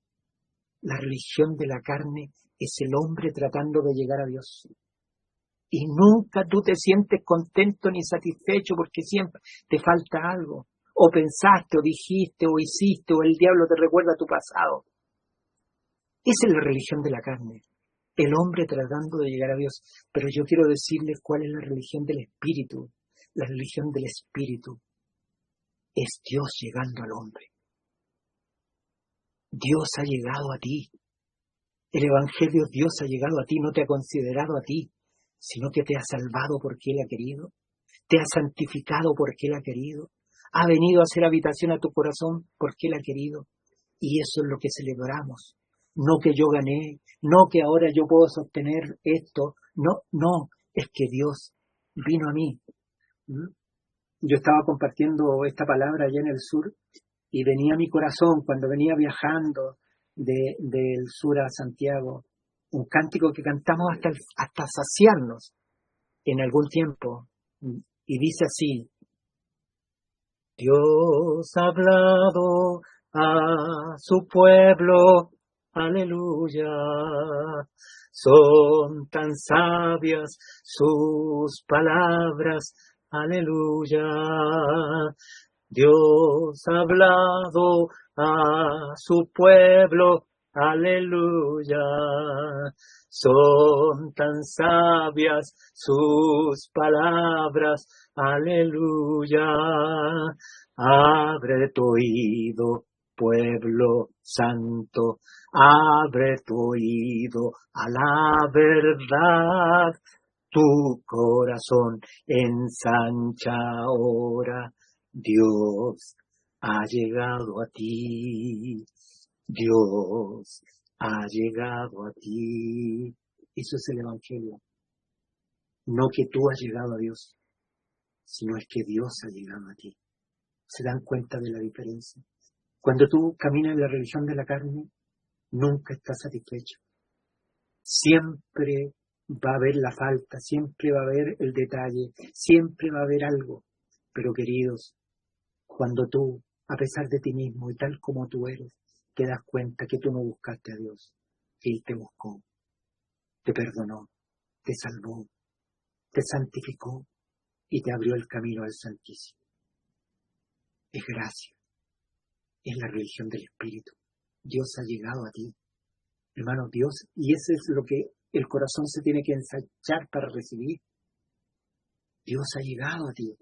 La religión de la carne es el hombre tratando de llegar a Dios. Y nunca tú te sientes contento ni satisfecho porque siempre te falta algo. O pensaste, o dijiste, o hiciste, o el diablo te recuerda tu pasado. Esa es la religión de la carne. El hombre tratando de llegar a Dios. Pero yo quiero decirles cuál es la religión del Espíritu. La religión del Espíritu es Dios llegando al hombre. Dios ha llegado a ti. El Evangelio, Dios ha llegado a ti, no te ha considerado a ti, sino que te ha salvado porque Él ha querido, te ha santificado porque Él ha querido, ha venido a hacer habitación a tu corazón porque Él ha querido. Y eso es lo que celebramos. No que yo gané, no que ahora yo puedo sostener esto, no, es que Dios vino a mí. Yo estaba compartiendo esta palabra allá en el sur y venía a mi corazón cuando venía viajando del sur a Santiago, un cántico que cantamos hasta saciarnos en algún tiempo, y dice así: Dios ha hablado a su pueblo, aleluya, son tan sabias sus palabras, aleluya. Dios ha hablado a su pueblo, aleluya. Son tan sabias sus palabras, aleluya. Abre tu oído, pueblo santo, abre tu oído a la verdad. Tu corazón ensancha ahora. Dios ha llegado a ti. Dios ha llegado a ti. Eso es el Evangelio. No que tú has llegado a Dios, sino es que Dios ha llegado a ti. ¿Se dan cuenta de la diferencia? Cuando tú caminas en la religión de la carne, nunca estás satisfecho. Siempre va a haber la falta, siempre va a haber el detalle, siempre va a haber algo. Pero queridos, cuando tú, a pesar de ti mismo y tal como tú eres, te das cuenta que tú no buscaste a Dios, que Él te buscó, te perdonó, te salvó, te santificó y te abrió el camino al Santísimo. Es gracia, es la religión del Espíritu. Dios ha llegado a ti, hermano, Dios, y eso es lo que el corazón se tiene que ensayar para recibir. Dios ha llegado a ti,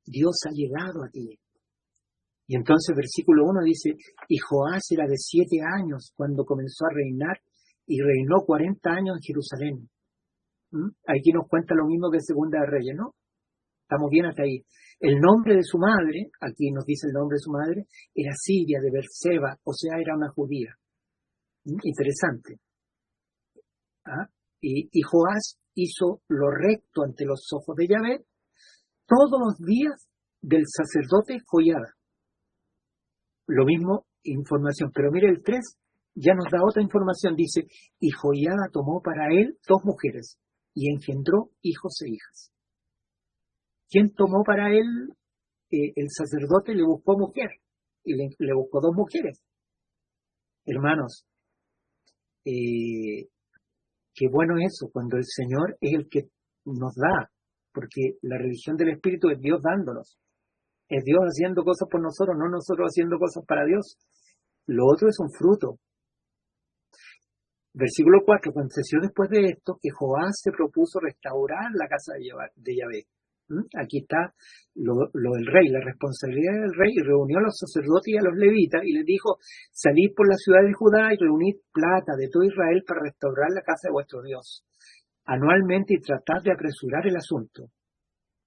Dios ha llegado a ti. Y entonces versículo 1 dice, y Joás era de 7 años cuando comenzó a reinar, y reinó 40 años en Jerusalén. Aquí nos cuenta lo mismo que Segunda de Reyes, ¿no? Estamos bien hasta ahí. El nombre de su madre, aquí nos dice el nombre de su madre, era Siria de Berseba, o sea, era una judía. Interesante. Y Joás hizo lo recto ante los ojos de Yahvé todos los días del sacerdote Joiada. Lo mismo, información. Pero mire el 3, ya nos da otra información. Dice, y Joiada tomó para él 2 mujeres y engendró hijos e hijas. ¿Quién tomó para él? El sacerdote le buscó mujer y le buscó 2 mujeres. Hermanos, qué bueno eso, cuando el Señor es el que nos da, porque la religión del Espíritu es Dios dándonos. Es Dios haciendo cosas por nosotros, no nosotros haciendo cosas para Dios. Lo otro es un fruto. Versículo 4, aconteció después de esto que Joás se propuso restaurar la casa de Yahvé. Aquí está lo del rey, la responsabilidad del rey, y reunió a los sacerdotes y a los levitas y les dijo, salid por la ciudad de Judá y reunid plata de todo Israel para restaurar la casa de vuestro Dios. anualmente y tratad de apresurar el asunto.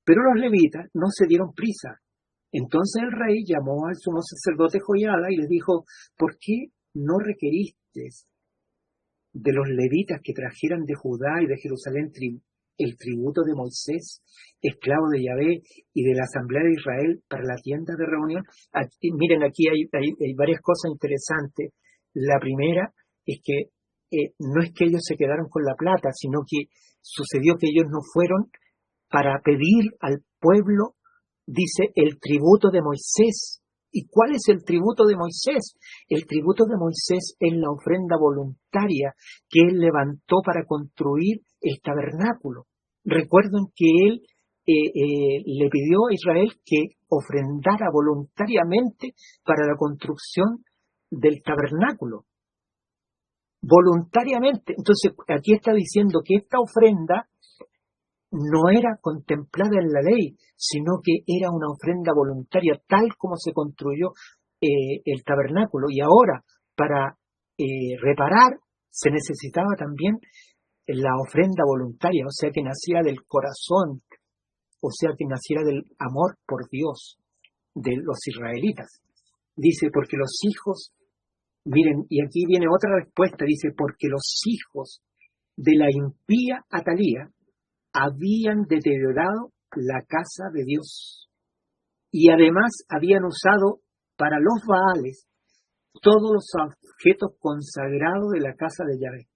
Pero los levitas no se dieron prisa. Entonces el rey llamó al sumo sacerdote Joiada y le dijo: ¿por qué no requeriste de los levitas que trajeran de Judá y de Jerusalén el tributo de Moisés, esclavo de Yahvé, y de la asamblea de Israel para la tienda de reunión? Miren, aquí hay varias cosas interesantes. La primera es que no es que ellos se quedaron con la plata, sino que sucedió que ellos no fueron para pedir al pueblo, dice, el tributo de Moisés. ¿Y cuál es el tributo de Moisés? El tributo de Moisés es la ofrenda voluntaria que él levantó para construir el tabernáculo. Recuerden que él le pidió a Israel que ofrendara voluntariamente para la construcción del tabernáculo. Voluntariamente. Entonces, aquí está diciendo que esta ofrenda no era contemplada en la ley, sino que era una ofrenda voluntaria, tal como se construyó el tabernáculo. Y ahora, para reparar, se necesitaba también la ofrenda voluntaria, o sea, que naciera del corazón, o sea, que naciera del amor por Dios de los israelitas. Dice, porque los hijos, miren, y aquí viene otra respuesta, dice, porque los hijos de la impía Atalía habían deteriorado la casa de Dios y además habían usado para los Baales todos los objetos consagrados de la casa de Yahvé.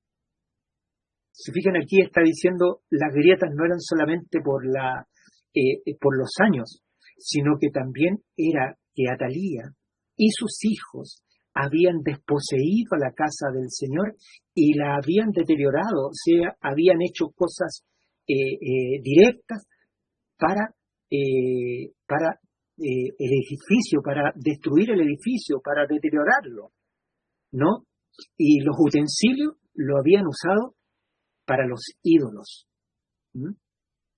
Si fijan, aquí está diciendo, las grietas no eran solamente por los años, sino que también era que Atalía y sus hijos habían desposeído la casa del Señor y la habían deteriorado, o sea, habían hecho cosas directas para el edificio, para destruir el edificio, para deteriorarlo, ¿no? Y los utensilios lo habían usado para los ídolos.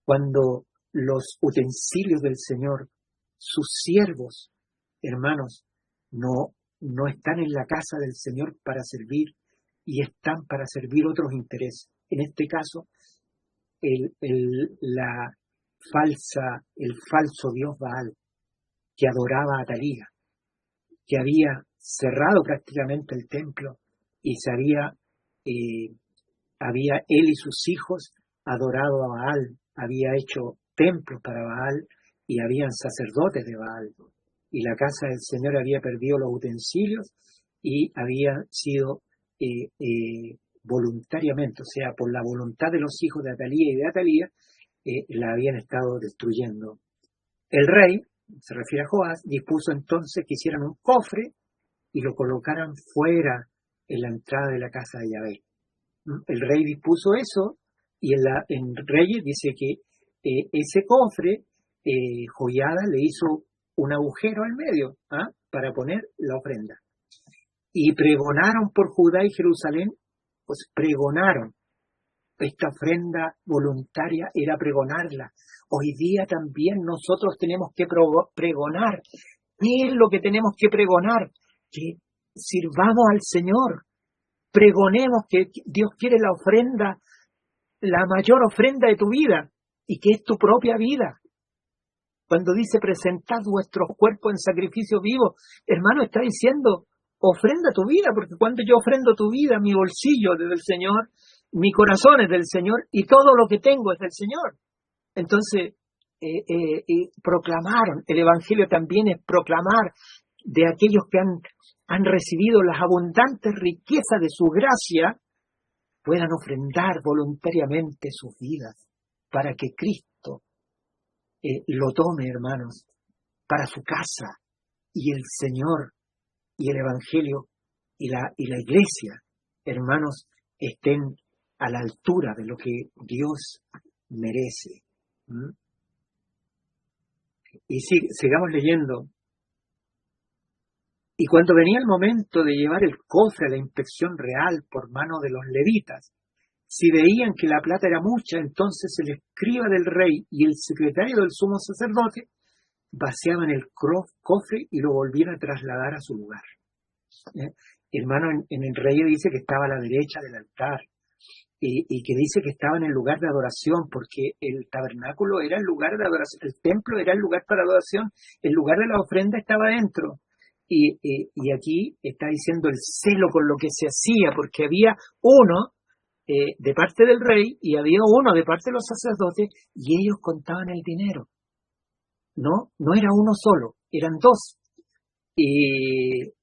Cuando los utensilios del Señor, sus siervos, hermanos, no están en la casa del Señor para servir y están para servir otros intereses. En este caso, el falso dios Baal, que adoraba a Atalía, que había cerrado prácticamente el templo y había él y sus hijos adorado a Baal, había hecho templos para Baal y habían sacerdotes de Baal, y la casa del Señor había perdido los utensilios y había sido voluntariamente, o sea, por la voluntad de los hijos de Atalía y de Atalía, la habían estado destruyendo. El rey, se refiere a Joás, dispuso entonces que hicieran un cofre y lo colocaran fuera en la entrada de la casa de Yahvé. El rey dispuso eso y en Reyes dice que ese cofre, Joiada le hizo un agujero al medio para poner la ofrenda. Y pregonaron por Judá y Jerusalén, pues pregonaron. Esta ofrenda voluntaria era pregonarla. Hoy día también nosotros tenemos que pregonar. ¿Qué es lo que tenemos que pregonar? Que sirvamos al Señor. Pregonemos que Dios quiere la ofrenda, la mayor ofrenda de tu vida, y que es tu propia vida. Cuando dice presentad vuestros cuerpos en sacrificio vivo, hermano, está diciendo ofrenda tu vida, porque cuando yo ofrendo tu vida, mi bolsillo es del Señor, mi corazón es del Señor y todo lo que tengo es del Señor. Entonces, proclamaron, el Evangelio también es proclamar de aquellos que han recibido las abundantes riquezas de su gracia, puedan ofrendar voluntariamente sus vidas para que Cristo lo tome, hermanos, para su casa, y el Señor y el Evangelio y la Iglesia, hermanos, estén a la altura de lo que Dios merece. Y sigamos leyendo. Y cuando venía el momento de llevar el cofre a la inspección real por mano de los levitas, si veían que la plata era mucha, entonces el escriba del rey y el secretario del sumo sacerdote vaciaban el cofre y lo volvían a trasladar a su lugar. Hermano, en el rey dice que estaba a la derecha del altar. y que dice que estaba en el lugar de adoración, porque el tabernáculo era el lugar de adoración, el templo era el lugar para adoración, el lugar de la ofrenda estaba dentro. Y aquí está diciendo el celo con lo que se hacía, porque había uno de parte del rey y había uno de parte de los sacerdotes, y ellos contaban el dinero. No era uno solo, eran dos. Y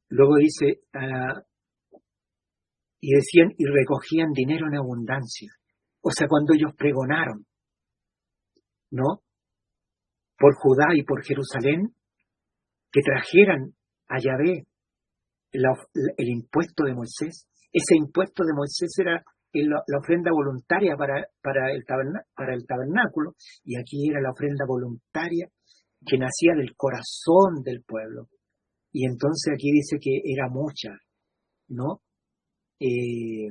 luego dice, y decían, y recogían dinero en abundancia. O sea, cuando ellos pregonaron, ¿no? Por Judá y por Jerusalén, que trajeran a Yahvé el impuesto de Moisés. Ese impuesto de Moisés era la ofrenda voluntaria para el tabernáculo, y aquí era la ofrenda voluntaria que nacía del corazón del pueblo. Y entonces aquí dice que era mucha, ¿no? Y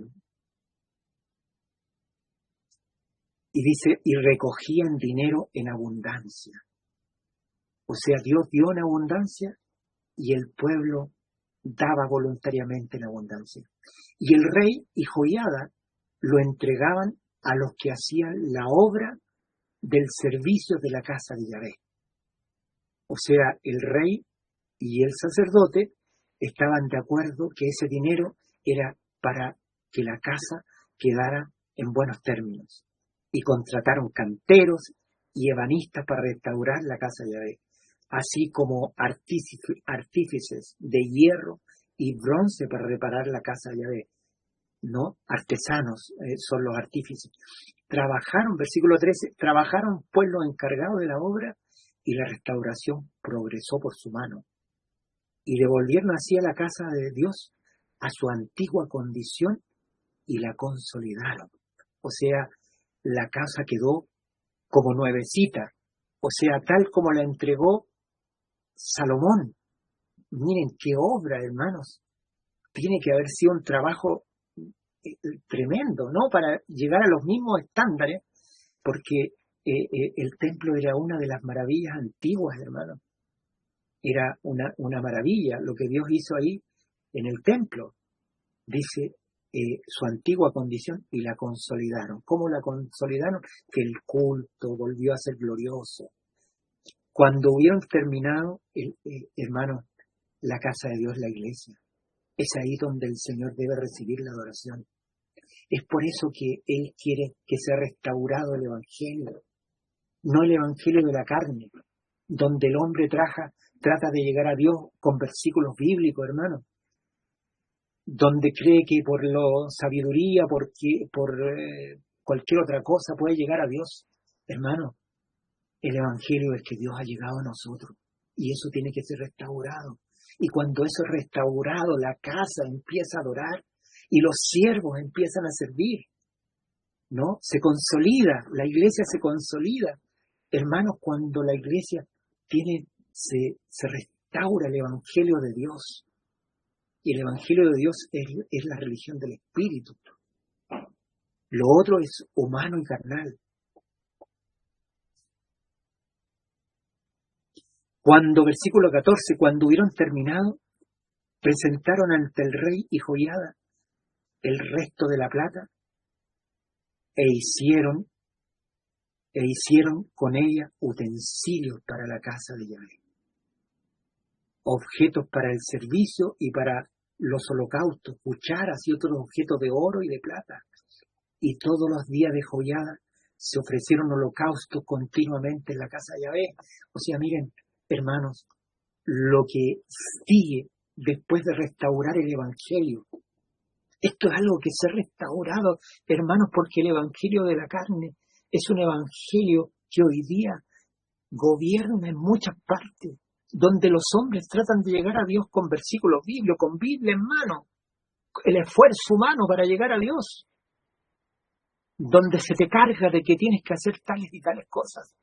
dice, y recogían dinero en abundancia. O sea, Dios dio en abundancia y el pueblo daba voluntariamente en abundancia. Y el rey y Joiada lo entregaban a los que hacían la obra del servicio de la casa de Yahvé. O sea, el rey y el sacerdote estaban de acuerdo que ese dinero era para que la casa quedara en buenos términos. Y contrataron canteros y ebanistas para restaurar la casa de Yahvé, así como artífices de hierro y bronce para reparar la casa de Yahvé. ¿No? Artesanos son los artífices. Trabajaron, versículo 13, trabajaron pues los encargados de la obra, y la restauración progresó por su mano. Y devolvieron así a la casa de Dios a su antigua condición y la consolidaron. O sea, la casa quedó como nuevecita, o sea, tal como la entregó Salomón. Miren qué obra, hermanos. Tiene que haber sido un trabajo tremendo, ¿no? Para llegar a los mismos estándares, porque el templo era una de las maravillas antiguas, hermano. Era una maravilla lo que Dios hizo ahí en el templo. Dice su antigua condición, y la consolidaron. ¿Cómo la consolidaron? Que el culto volvió a ser glorioso. Cuando hubieron terminado, hermano, la casa de Dios, la iglesia, es ahí donde el Señor debe recibir la adoración. Es por eso que Él quiere que sea restaurado el Evangelio, no el Evangelio de la carne, donde el hombre trata de llegar a Dios con versículos bíblicos, hermano, donde cree que por la sabiduría, por cualquier otra cosa puede llegar a Dios. Hermano, el Evangelio es que Dios ha llegado a nosotros, y eso tiene que ser restaurado. Y cuando eso es restaurado, la casa empieza a adorar y los siervos empiezan a servir, ¿no? Se consolida, la iglesia se consolida. Hermanos, cuando la iglesia se restaura el Evangelio de Dios, y el Evangelio de Dios es la religión del Espíritu. Lo otro es humano y carnal. Cuando, versículo 14, cuando hubieron terminado, presentaron ante el rey y Joiada el resto de la plata, e hicieron con ella utensilios para la casa de Yahvé, objetos para el servicio y para los holocaustos, cucharas y otros objetos de oro y de plata. Y todos los días de Joiada se ofrecieron holocaustos continuamente en la casa de Yahvé. O sea, miren, hermanos, lo que sigue después de restaurar el Evangelio. Esto es algo que se ha restaurado, hermanos, porque el Evangelio de la carne es un Evangelio que hoy día gobierna en muchas partes, donde los hombres tratan de llegar a Dios con versículos bíblicos, con Biblia en mano, el esfuerzo humano para llegar a Dios, donde se te carga de que tienes que hacer tales y tales cosas.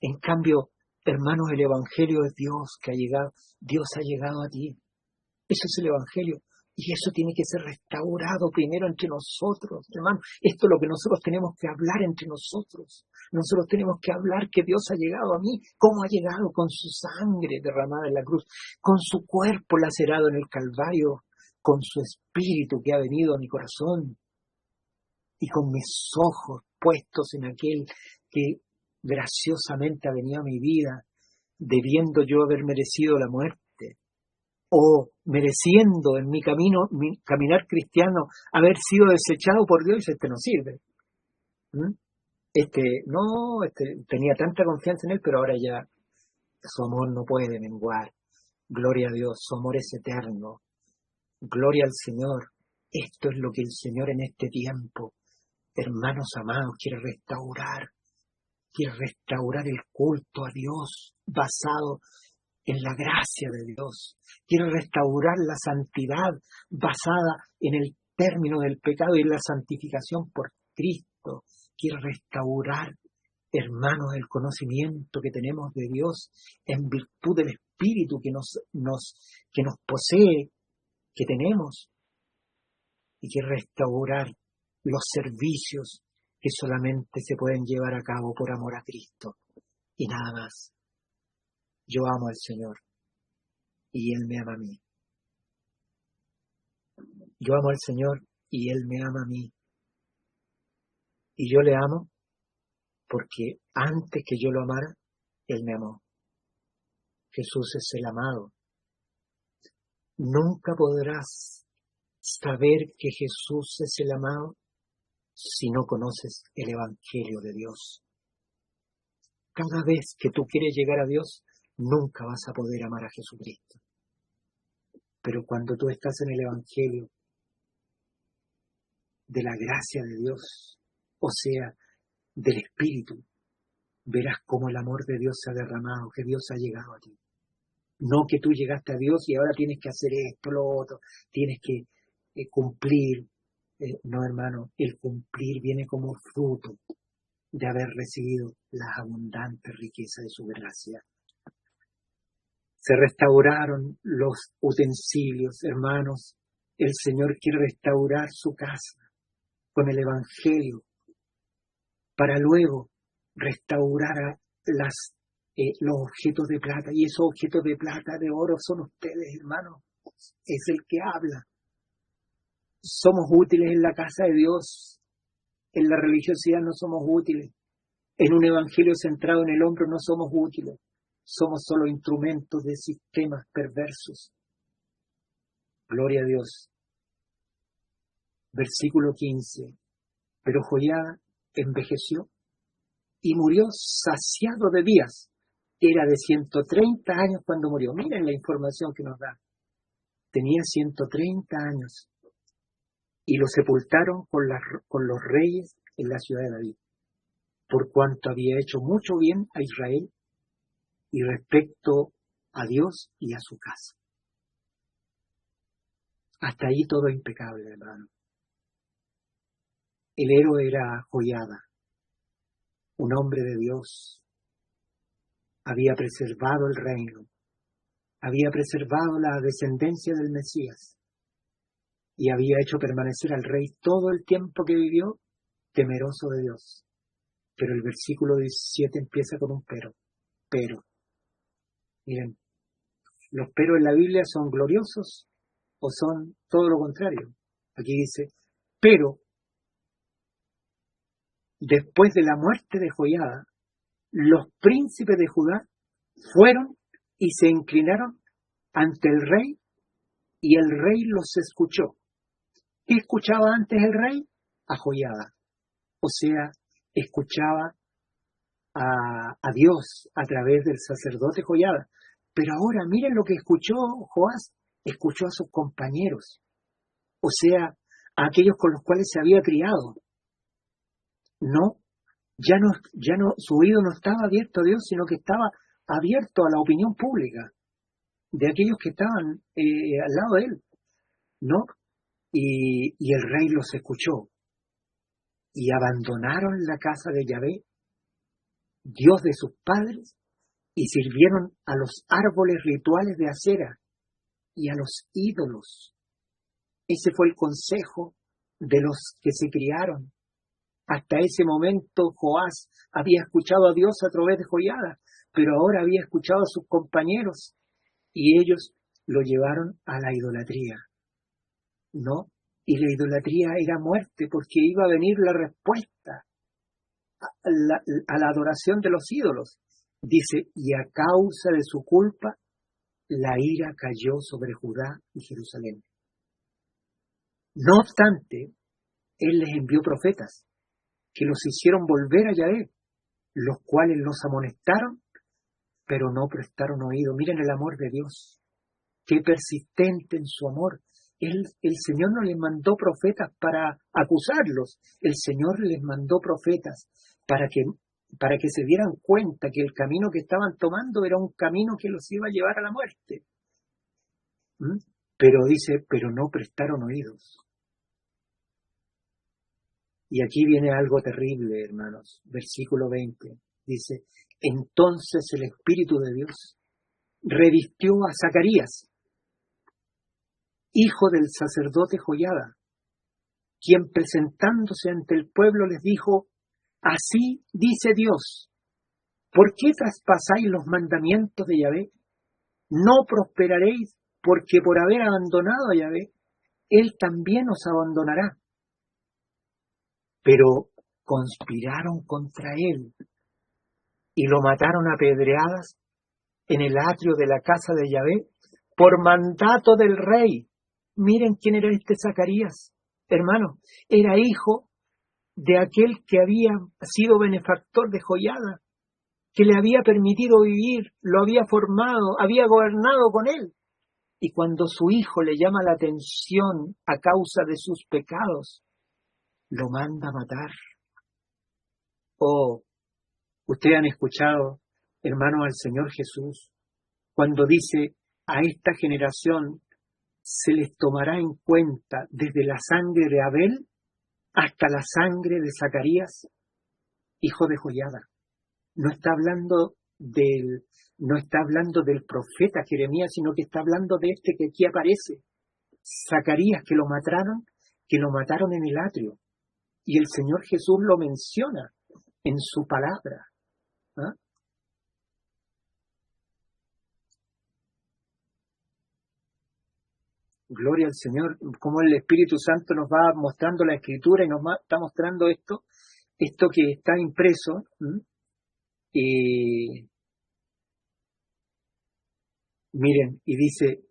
En cambio, hermanos, el Evangelio es Dios que ha llegado, Dios ha llegado a ti. Eso es el Evangelio. Y eso tiene que ser restaurado primero entre nosotros, hermano. Esto es lo que nosotros tenemos que hablar entre nosotros. Nosotros tenemos que hablar que Dios ha llegado a mí. ¿Cómo ha llegado? Con su sangre derramada en la cruz, con su cuerpo lacerado en el Calvario, con su espíritu que ha venido a mi corazón y con mis ojos puestos en aquel que graciosamente ha venido a mi vida, debiendo yo haber merecido la muerte, o mereciendo en mi camino, mi caminar cristiano, haber sido desechado por Dios, y no sirve. ¿Mm? Tenía tanta confianza en Él, pero ahora ya su amor no puede menguar. Gloria a Dios, su amor es eterno. Gloria al Señor. Esto es lo que el Señor en este tiempo, hermanos amados, quiere restaurar. Quiere restaurar el culto a Dios basado en la gracia de Dios. Quiere restaurar la santidad basada en el término del pecado y la santificación por Cristo. Quiere restaurar, hermanos, el conocimiento que tenemos de Dios en virtud del Espíritu que nos posee, que tenemos. Y quiere restaurar los servicios que solamente se pueden llevar a cabo por amor a Cristo y nada más. Yo amo al Señor y Él me ama a mí. Yo amo al Señor y Él me ama a mí. Y yo le amo porque antes que yo lo amara, Él me amó. Jesús es el amado. Nunca podrás saber que Jesús es el amado si no conoces el Evangelio de Dios. Cada vez que tú quieres llegar a Dios, nunca vas a poder amar a Jesucristo. Pero cuando tú estás en el Evangelio de la gracia de Dios, o sea, del Espíritu, verás cómo el amor de Dios se ha derramado, que Dios ha llegado a ti. No que tú llegaste a Dios y ahora tienes que hacer esto, lo otro, tienes que cumplir. No, hermano, el cumplir viene como fruto de haber recibido las abundantes riquezas de su gracia. Se restauraron los utensilios, hermanos. El Señor quiere restaurar su casa con el Evangelio para luego restaurar los objetos de plata. Y esos objetos de plata, de oro, son ustedes, hermanos. Es el que habla. Somos útiles en la casa de Dios. En la religiosidad no somos útiles. En un evangelio centrado en el hombre no somos útiles. Somos solo instrumentos de sistemas perversos. Gloria a Dios. Versículo 15. Pero Joiada envejeció y murió saciado de días. Era de 130 años cuando murió. Miren la información que nos da. Tenía 130 años. Y lo sepultaron con los reyes en la ciudad de David, por cuanto había hecho mucho bien a Israel y respecto a Dios y a su casa. Hasta ahí todo impecable, hermano. El héroe era Joiada, un hombre de Dios. Había preservado el reino, había preservado la descendencia del Mesías y había hecho permanecer al rey todo el tiempo que vivió temeroso de Dios. Pero el versículo 17 empieza con un pero. Pero. Miren, los peros en la Biblia son gloriosos o son todo lo contrario. Aquí dice, pero después de la muerte de Joiada, los príncipes de Judá fueron y se inclinaron ante el rey y el rey los escuchó. ¿Qué escuchaba antes el rey? A Joiada. O sea, escuchaba a Dios a través del sacerdote Joiada. Pero ahora miren lo que escuchó Joás. Escuchó a sus compañeros. O sea, a aquellos con los cuales se había criado. No, ya no, su oído no estaba abierto a Dios, sino que estaba abierto a la opinión pública de aquellos que estaban al lado de él, ¿no? Y el rey los escuchó y abandonaron la casa de Yahvé, Dios de sus padres, y sirvieron a los árboles rituales de acera y a los ídolos. Ese fue el consejo de los que se criaron. Hasta ese momento Joás había escuchado a Dios a través de Joiada, pero ahora había escuchado a sus compañeros y ellos lo llevaron a la idolatría. ¿no? Y la idolatría era muerte, porque iba a venir la respuesta a la adoración de los ídolos. Dice, y a causa de su culpa, la ira cayó sobre Judá y Jerusalén. No obstante, él les envió profetas, que los hicieron volver a Yahvé, los cuales los amonestaron, pero no prestaron oído. Miren el amor de Dios, qué persistente en su amor. El Señor no les mandó profetas para acusarlos, el Señor les mandó profetas para que se dieran cuenta que el camino que estaban tomando era un camino que los iba a llevar a la muerte. Pero dice, pero no prestaron oídos. Y aquí viene algo terrible, hermanos. Versículo 20 dice, entonces el Espíritu de Dios revistió a Zacarías, hijo del sacerdote Joiada, quien presentándose ante el pueblo les dijo, así dice Dios, ¿por qué traspasáis los mandamientos de Yahvé? No prosperaréis, porque por haber abandonado a Yahvé, Él también os abandonará. Pero conspiraron contra Él y lo mataron a pedreadas en el atrio de la casa de Yahvé por mandato del rey. Miren quién era este Zacarías, hermano, era hijo de aquel que había sido benefactor de Joiada, que le había permitido vivir, lo había formado, había gobernado con él. Y cuando su hijo le llama la atención a causa de sus pecados, lo manda a matar. Oh, ustedes han escuchado, hermano, al Señor Jesús, cuando dice, a esta generación se les tomará en cuenta desde la sangre de Abel hasta la sangre de Zacarías, hijo de Joiada. No está hablando del profeta Jeremías, sino que está hablando de este que aquí aparece, Zacarías, que lo mataron en el atrio. Y el Señor Jesús lo menciona en su palabra. ¿Ah? Gloria al Señor, como el Espíritu Santo nos va mostrando la Escritura y está mostrando esto que está impreso. Y miren, y dice,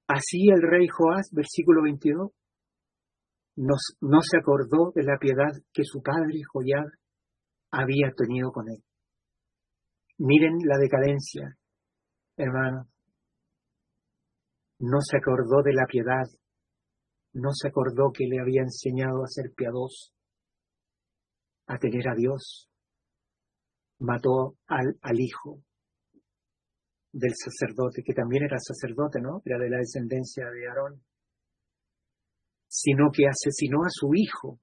así el rey Joás, versículo 22, no se acordó de la piedad que su padre Joiada había tenido con él. Miren la decadencia, hermano. No se acordó de la piedad, no se acordó que le había enseñado a ser piadoso, a tener a Dios. Mató al hijo del sacerdote, que también era sacerdote, ¿no? Era de la descendencia de Aarón. Sino que asesinó a su hijo,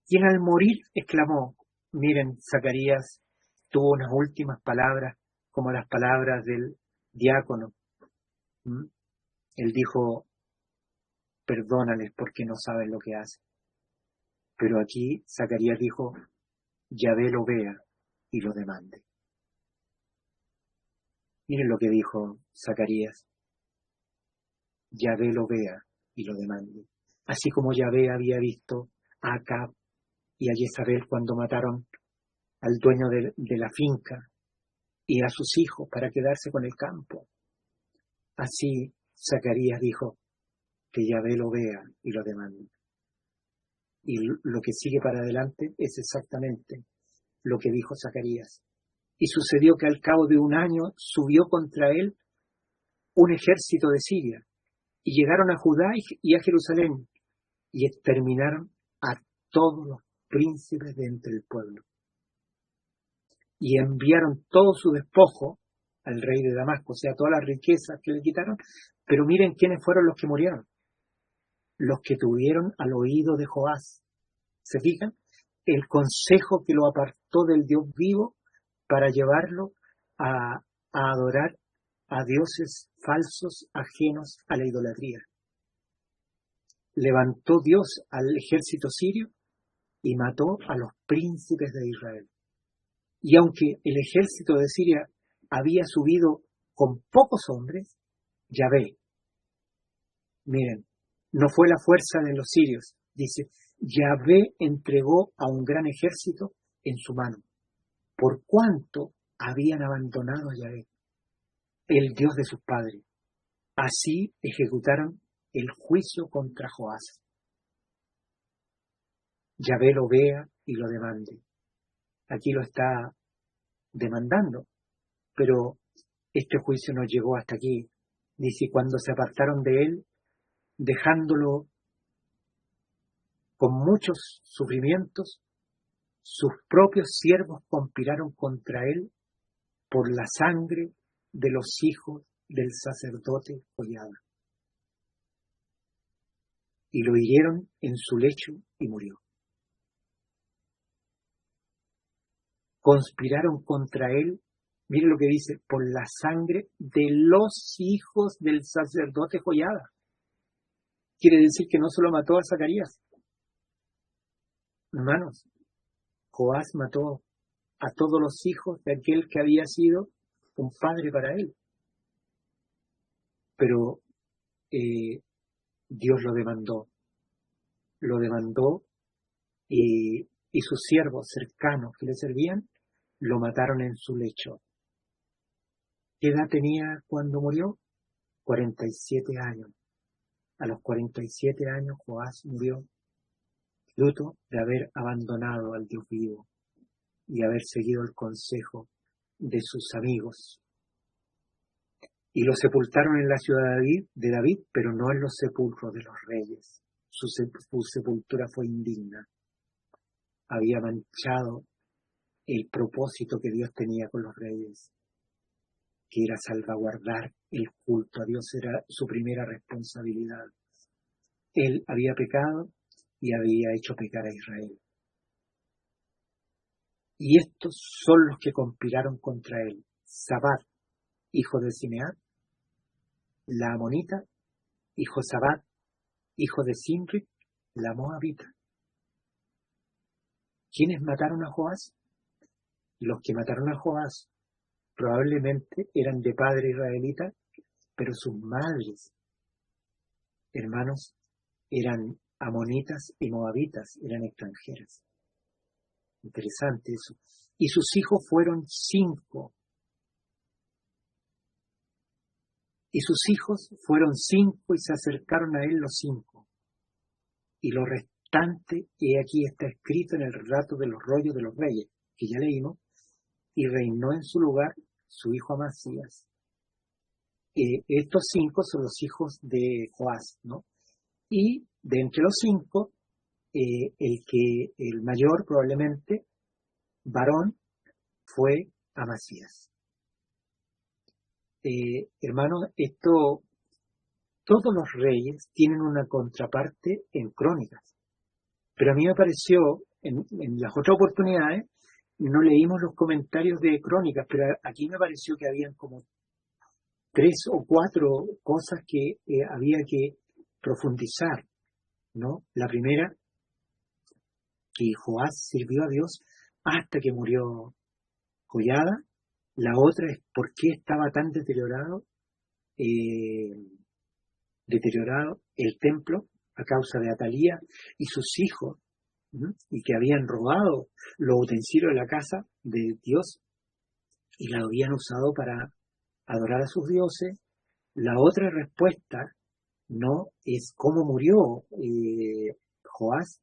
quien al morir exclamó, miren, Zacarías tuvo unas últimas palabras, como las palabras del diácono. Él dijo, perdónales porque no saben lo que hacen. Pero aquí Zacarías dijo, Yahvé lo vea y lo demande. Miren lo que dijo Zacarías, Yahvé lo vea y lo demande. Así como Yahvé había visto a Acab y a Jezabel cuando mataron al dueño de la finca y a sus hijos para quedarse con el campo. Así Zacarías dijo que Yahvé lo vea y lo demande. Y lo que sigue para adelante es exactamente lo que dijo Zacarías. Y sucedió que al cabo de un año subió contra él un ejército de Siria, y llegaron a Judá y a Jerusalén, y exterminaron a todos los príncipes de entre el pueblo. Y enviaron todo su despojo al rey de Damasco, o sea, todas las riquezas que le quitaron, pero miren quiénes fueron los que murieron. Los que tuvieron al oído de Joás. ¿Se fijan? El consejo que lo apartó del Dios vivo para llevarlo a adorar a dioses falsos ajenos a la idolatría. Levantó Dios al ejército sirio y mató a los príncipes de Israel. Y aunque el ejército de Siria había subido con pocos hombres, Yahvé, miren, No fue la fuerza de los sirios. Dice, Yahvé entregó a un gran ejército en su mano, por cuanto habían abandonado a Yahvé, el Dios de sus padres. Así ejecutaron el juicio contra Joás. Yahvé lo vea y lo demande. Aquí lo está demandando, pero este juicio no llegó hasta aquí. Dice, cuando se apartaron de él, dejándolo con muchos sufrimientos, sus propios siervos conspiraron contra él por la sangre de los hijos del sacerdote Joiada. Y lo hirieron en su lecho y murió. Conspiraron contra él, mire lo que dice, por la sangre de los hijos del sacerdote Joiada. Quiere decir que no solo mató a Zacarías. Hermanos, Joás mató a todos los hijos de aquel que había sido un padre para él. Pero Dios lo demandó y sus siervos cercanos que le servían lo mataron en su lecho. ¿Qué edad tenía cuando murió? 47 años. A los 47 años Joás murió, fruto de haber abandonado al Dios vivo y haber seguido el consejo de sus amigos. Y lo sepultaron en la ciudad de David, pero no en los sepulcros de los reyes. Su sepultura fue indigna. Había manchado el propósito que Dios tenía con los reyes, que era salvaguardar el culto a Dios, era su primera responsabilidad. Él había pecado y había hecho pecar a Israel. Y estos son los que conspiraron contra él: Sabat, hijo de Simeat, la amonita, y Josabat, hijo de Simri, la moabita. ¿Quiénes mataron a Joás? Los que mataron a Joás probablemente eran de padre israelita, pero sus madres, hermanos, eran amonitas y moabitas, eran extranjeras. Interesante eso. Y sus hijos fueron 5. Y sus hijos fueron 5 y se acercaron a él los 5. Y lo restante, he aquí está escrito en el relato de los rollos de los reyes, que ya leímos, y reinó en su lugar su hijo Amasías. Estos 5 son los hijos de Joás, ¿no? Y de entre los 5, el mayor probablemente varón fue Amasías. Hermanos, todos los reyes tienen una contraparte en Crónicas, pero a mí me pareció, en las otras oportunidades, no leímos los comentarios de Crónicas, pero aquí me pareció que habían como 3 o 4 cosas que había que profundizar, ¿no? La primera, que Joás sirvió a Dios hasta que murió Joiada. La otra es por qué estaba tan deteriorado el templo a causa de Atalía y sus hijos, ¿no? Y que habían robado los utensilios de la casa de Dios y la habían usado para adorar a sus dioses. La otra respuesta, ¿no?, es cómo murió Joás,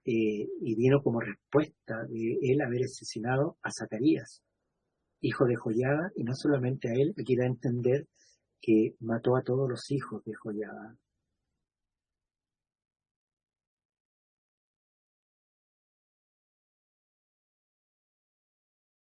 y vino como respuesta de él haber asesinado a Zacarías, hijo de Joiada, y no solamente a él, aquí da a entender que mató a todos los hijos de Joiada.